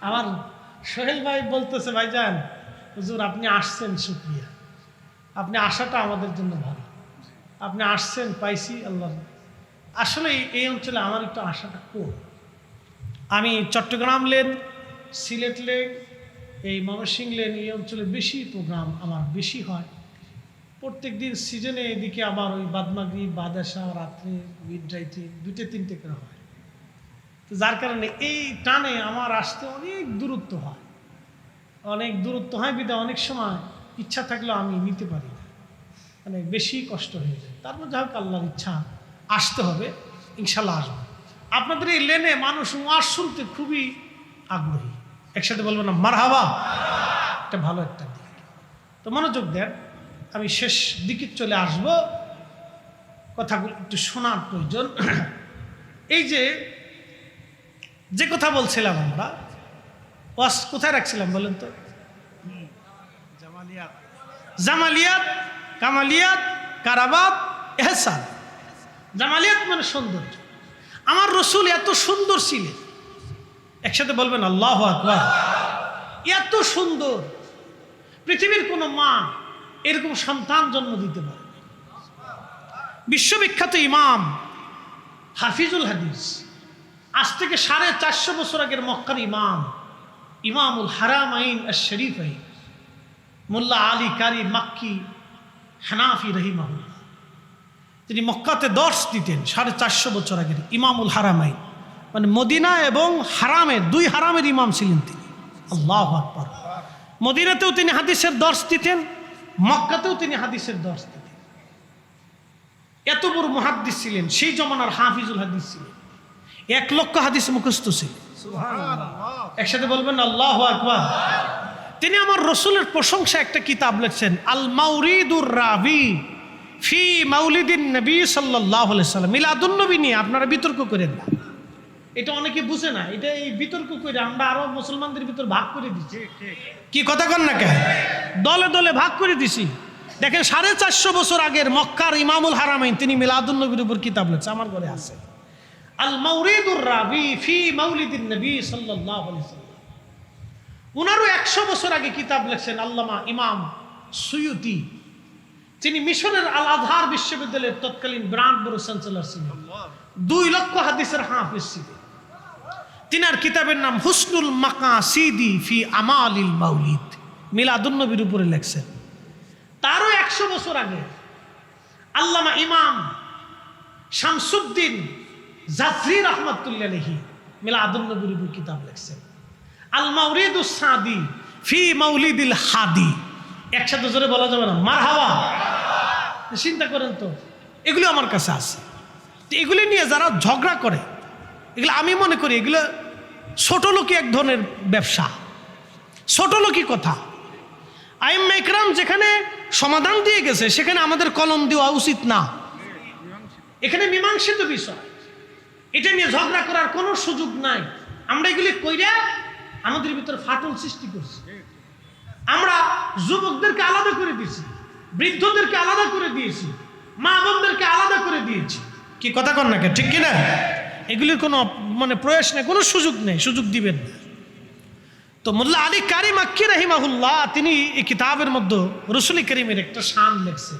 আমার সোহেল ভাই বলতেছে, ভাইজান হুজুর আপনি আসছেন, শুকরিয়া, আপনি আসাটা আমাদের জন্য ভালো, আপনি আসছেন, পাইছি আল্লাহ। আসলে এই অঞ্চলে আমার একটু আশাটা কম। আমি চট্টগ্রাম লেন, সিলেট লেন, এই ময়মনসিংহ লেন, এই অঞ্চলে বেশি প্রোগ্রাম আমার বেশি হয়। প্রত্যেক দিন সিজনে এদিকে আবার ওই বাদমাগরি, বাদাসা, রাত্রে, মিড রাইতে 2-3টে করে হয়। তো যার কারণে এই টানে আমার আসতে অনেক দূরত্ব হয়, বিধায় অনেক সময় ইচ্ছা থাকলেও আমি নিতে পারি না, মানে বেশি কষ্ট হয়ে যায়। তারপর যা হোক আল্লাহর ইচ্ছা, আসতে হবে, ইনশাল্লাহ আসবো। আপনাদের এই লেনে মানুষ ওয়াজ শুনতে খুবই আগ্রহী, একসাথে বলবো না মারহাবা? এটা ভালো একটা দিক। তো মনোযোগ দেন, আমি শেষ দিকে চলে আসব, কথাগুলো একটু শোনার প্রয়োজন। এই যে কথা বলছিলাম আমরা, ওয়াজ কোথায় রাখছিলাম বলেন তো? জামালিয়াত, কামালিয়াত, কারাবাত, এহসান। জামালিয়াত মানে সৌন্দর্য। আমার রসুল এত সুন্দর ছিলেন, একসাথে বলবেন আল্লাহু আকবার। এত সুন্দর, পৃথিবীর কোনো মা এরকম সন্তান জন্ম দিতে পারে। বিশ্ববিখ্যাত ইমাম হাফিজুল হাদিস, আজ থেকে 450 বছর আগের মক্কার ইমামুল হারামাইন আশ-শরীফাইন মোল্লা আলী কারি মাক্কি হানাফি রহিমাহুল্লাহ, তিনি মক্কাতে দর্শ দিতেন 450 বছর আগের ইমামুল হারামাইন, মানে মদিনা এবং হারামের, 2 হারামের ইমাম ছিলেন তিনি। আল্লাহু আকবার। মদিনাতেও তিনি হাদিসের দর্শ দিতেন, মক্কাতেও তিনি হাদিসের দর্শ দিতেন। এত বড় মুহাদ্দিস ছিলেন, সেই জমানার হাফিজুল হাদিস ছিলেন, 1 লক্ষ হাদিস মুখস্থ ছিলেন। একসাথে বলবেন আল্লাহু আকবার। তিনি আমার রসুলের প্রশংসা একটা কিতাব লিখছেন, আল মাউরিদুর রাবি ফি মাউলিদিন নবী সাল্লাল্লাহু আলাইহি সাল্লাম। মিলাদুন নবী নিয়ে আপনারা বিতর্ক করেন না, এটা অনেকে বুঝে না। এটা এই বিতর্ক করে আমরা আরো মুসলমানদের ভিতর ভাগ করে দিচ্ছি। কি কথা কন না কেন? দলে দলে ভাগ করে দিছি। দেখেন 450 বছর আগের মক্কার ইমামুল হারামাইন তিনি মিলাদুন নবীর উপর কিতাব লিখছে, আমার ঘরে আছে, আল মাউরিদুর রাবি ফি মাউলিদিন নবী সাল্লাল্লাহু আলাইহি সাল্লাম। উনারও 100 বছর আগে কিতাব লিখছেন আল্লামা ইমাম সুয়ুতি, তিনি মিশরের আল আজহার বিশ্ববিদ্যালয়ের তৎকালীন ব্রান্ড বড় চ্যান্সেলর ছিলেন, 2 লক্ষ হাদিসের হাফেজ ছিলেন। তিনার কিতাবের নাম হুসনুল মাকাসিদি ফি আমালিল মাউলিদ, মিলাদুন নবীর উপরে লেখছেন। তারও 100 বছর আগে আল্লামা ইমাম শামসুদ্দিন জাফরি রাহমাতুল্লাহি আলাইহি মিলাদুন নবীর উপর কিতাব লিখছেন, আল মাউরিদুস সাদি ফি মাউলিদিল হাদি। একসাথে জোরে বলা যাবে না মারহাবা? চিন্তা করেন তো, এগুলো আমার কাছে আছে। এগুলি নিয়ে যারা ঝগড়া করে, এগুলো আমি মনে করি এগুলো ছোট লোকই এক ধরনের ব্যবসা, ছোট লোকই কথা। আইম্মা ইকরাম যেখানে সমাধান দিয়ে গেছে সেখানে আমাদের কলম দেওয়া উচিত না। এখানে মীমাংসিত বিষয়, এটা নিয়ে ঝগড়া করার কোনো সুযোগ নাই। আমরা এগুলি কইরা আমাদের ভিতর ফাটল সৃষ্টি করছি। আমরা যুবকদেরকে আলাদা করে দিয়েছি, বৃদ্ধদেরকে আলাদা করে দিয়েছি, মা বোনদেরকে আলাদা করে দিয়েছি। কি কথা কন নাকি, ঠিক কিনা? এগুলির কোনো মানে প্রয়াস নেই, কোনো সুযোগ নেই, সুযোগ দিবেন। তো মোল্লা আলী কারি মাক্কি রাহিমাহুল্লাহ তিনি এই কিতাবের মধ্যে রসুল করিমের একটা শান লেখছে।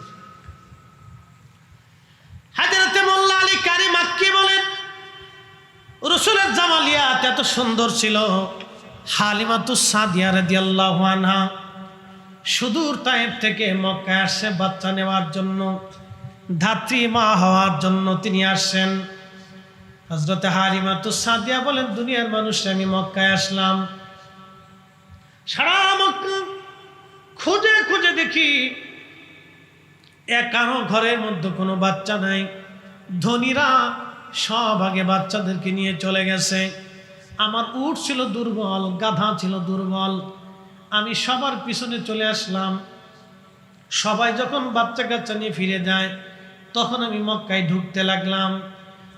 হযরত মোল্লা আলী কারি মাক্কি বলেন, রসুলের জামালিয়াত এত সুন্দর ছিল। হালিমাতুস সাদিয়া রাদিয়াল্লাহু আনহা সুদূর তায়েফ থেকে মক্কায় আসছে বাচ্চা নেওয়ার জন্য, ধাত্রী মা হওয়ার জন্য তিনি আসছেন। হযরত হালিমাতুস সাদিয়া বলেন, দুনিয়ার মানুষ আমি মক্কায় আসলাম, সারা মক্কা খুঁজে খুঁজে দেখি কারো ঘরের মধ্যে কোনো বাচ্চা নাই। ধনীরা সব আগে বাচ্চাদেরকে নিয়ে চলে গেছে। আমার উট ছিল দুর্বল, গাধা ছিল দুর্বল, আমি সবার পিছনে চলে আসলাম। সবাই যখন বাচ্চা কাচ্চা নিয়ে ফিরে যায় তখন আমি মক্কায় ঢুকতে লাগলাম।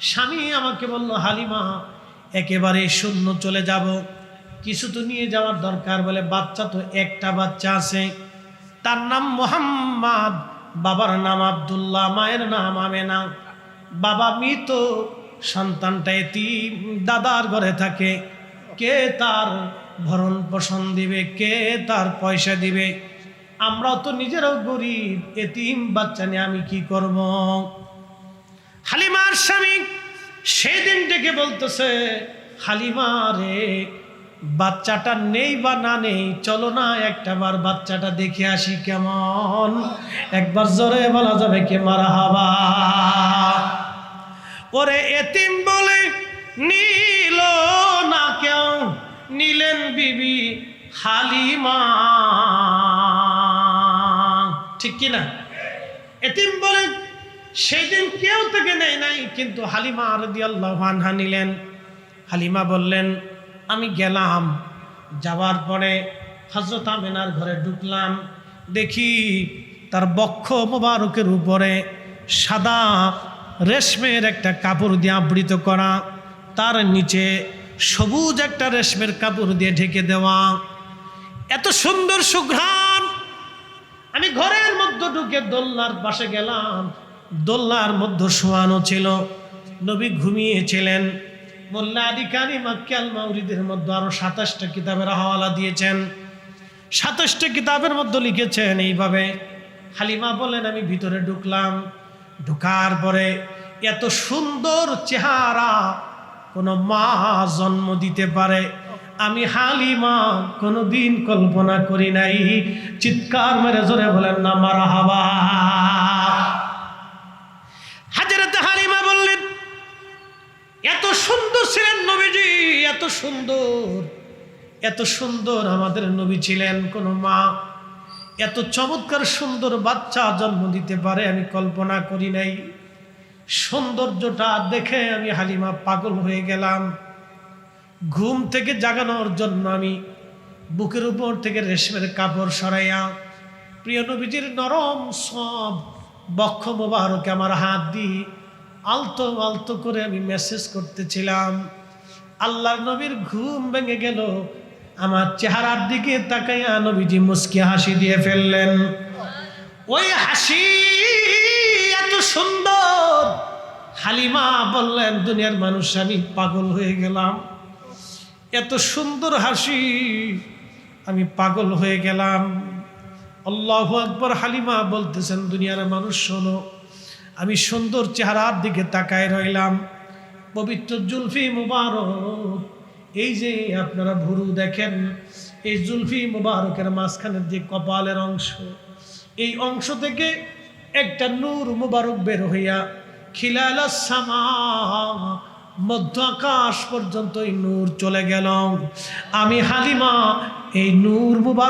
স্বামী আমাকে বলল, হালিমা একেবারে শূন্য চলে যাব, কিছু তো নিয়ে যাওয়ার দরকার। বলে বাচ্চা তো একটা বাচ্চা আছে, তার নাম মোহাম্মদ, বাবার নাম আব্দুল্লাহ, মায়ের নাম আমেনা। বাবা মৃত, সন্তানটা এতিম, দাদার ঘরে থাকে। কে তার ভরণ পোষণ দিবে, কে তার পয়সা দিবে? আমরাও তো নিজেরাও গরিব, এতিম বাচ্চা নিয়ে আমি কি করব? হালিমার স্বামী সেদিন ডেকে বলতেছে, হালিমা রে, বাচ্চাটা নেই বা না নেই, চলো না একটাবার বাচ্চাটা দেখে আসি কেমন। একবার জোরে বলা যাবে কি মারহাবা? ওরে এতিম বলে নিল না কেউ, নিলেন বিবি হালিমা, ঠিক কিনা? এতিম বলে সেই দিন কেউ থেকে নেয় নাই, কিন্তু হালিমা রাদিয়াল্লাহু আনহা নিলেন। হালিমা বললেন, আমি গেলাম, যাওয়ার পরে হযরত আমেনার ঘরে ঢুকলাম, দেখি তার বক্ষ মোবারকের উপরে সাদা রেশমের একটা কাপড় দিয়ে আবৃত করা, তার নিচে সবুজ একটা রেশমের কাপড় দিয়ে ঢেকে দেওয়া। এত সুন্দর সুঘ্রাণ। আমি ঘরের মধ্যে ঢুকে দোলনার পাশে গেলাম, দোলনার মধ্যে শোয়ানো ছিল, নবী ঘুমিয়েছিলেন। মোল্লা আলী কারি মাক্কি আল মাউরিদের মধ্যে আরো 27টা কিতাবের হাওয়ালা দিয়েছেন। 27টা কিতাবের মধ্যে লিখেছেন এইভাবে। হালিমা বলেন, আমি ভিতরে ঢুকলাম, ঢুকার পরে এত সুন্দর চেহারা কোনো মা জন্ম দিতে পারে আমি হালিমা কোনোদিন কল্পনা করি নাই। চিৎকার মেরে জোরে বলেন না মারহাবা। হযরত হালিমা বললেন, এত সুন্দর ছিলেন নবীজি, এত সুন্দর, এত সুন্দর আমাদের নবী ছিলেন। কোন মা এত চমৎকার সুন্দর বাচ্চা জন্ম দিতে পারে আমি কল্পনা করি নাই। সৌন্দর্যটা দেখে আমি হালিমা পাগল হয়ে গেলাম। ঘুম থেকে জাগানোর জন্য আমি বুকের উপর থেকে রেশমের কাপড় সরাইয়া প্রিয় নবীজির নরম সব বক্ষ মোবারকে আমার হাত দিয়ে আলতো আলতো করে আমি মেসেজ করতেছিলাম। আল্লাহর নবীর ঘুম ভেঙে গেল। আমার চেহারার দিকে তাকাইয়া নবীজি মুস্কি হাসি দিয়ে ফেললেন। ওই হাসি এত সুন্দর, হালিমা বললেন, দুনিয়ার মানুষ আমি পাগল হয়ে গেলাম। এত সুন্দর হাসি, আমি পাগল হয়ে গেলাম। আল্লাহু আকবার। হালিমা বলতেছেন, দুনিয়ার মানুষ শোনো, আমি সুন্দর চেহারার দিকে তাকায় রইলাম। পবিত্র জুলফি মুবারক, এই যে আপনারা ভুরু দেখেন, এই জুলফি মুবারকের মাঝখানের যে কপালের অংশ, এই অংশ থেকে একটা নূর মুবারক বের হইয়া খিলালাস সামা, মধ্য আকাশ পর্যন্ত এই নূর চলে গেল। আমি হালিমা এই নূর মুবারক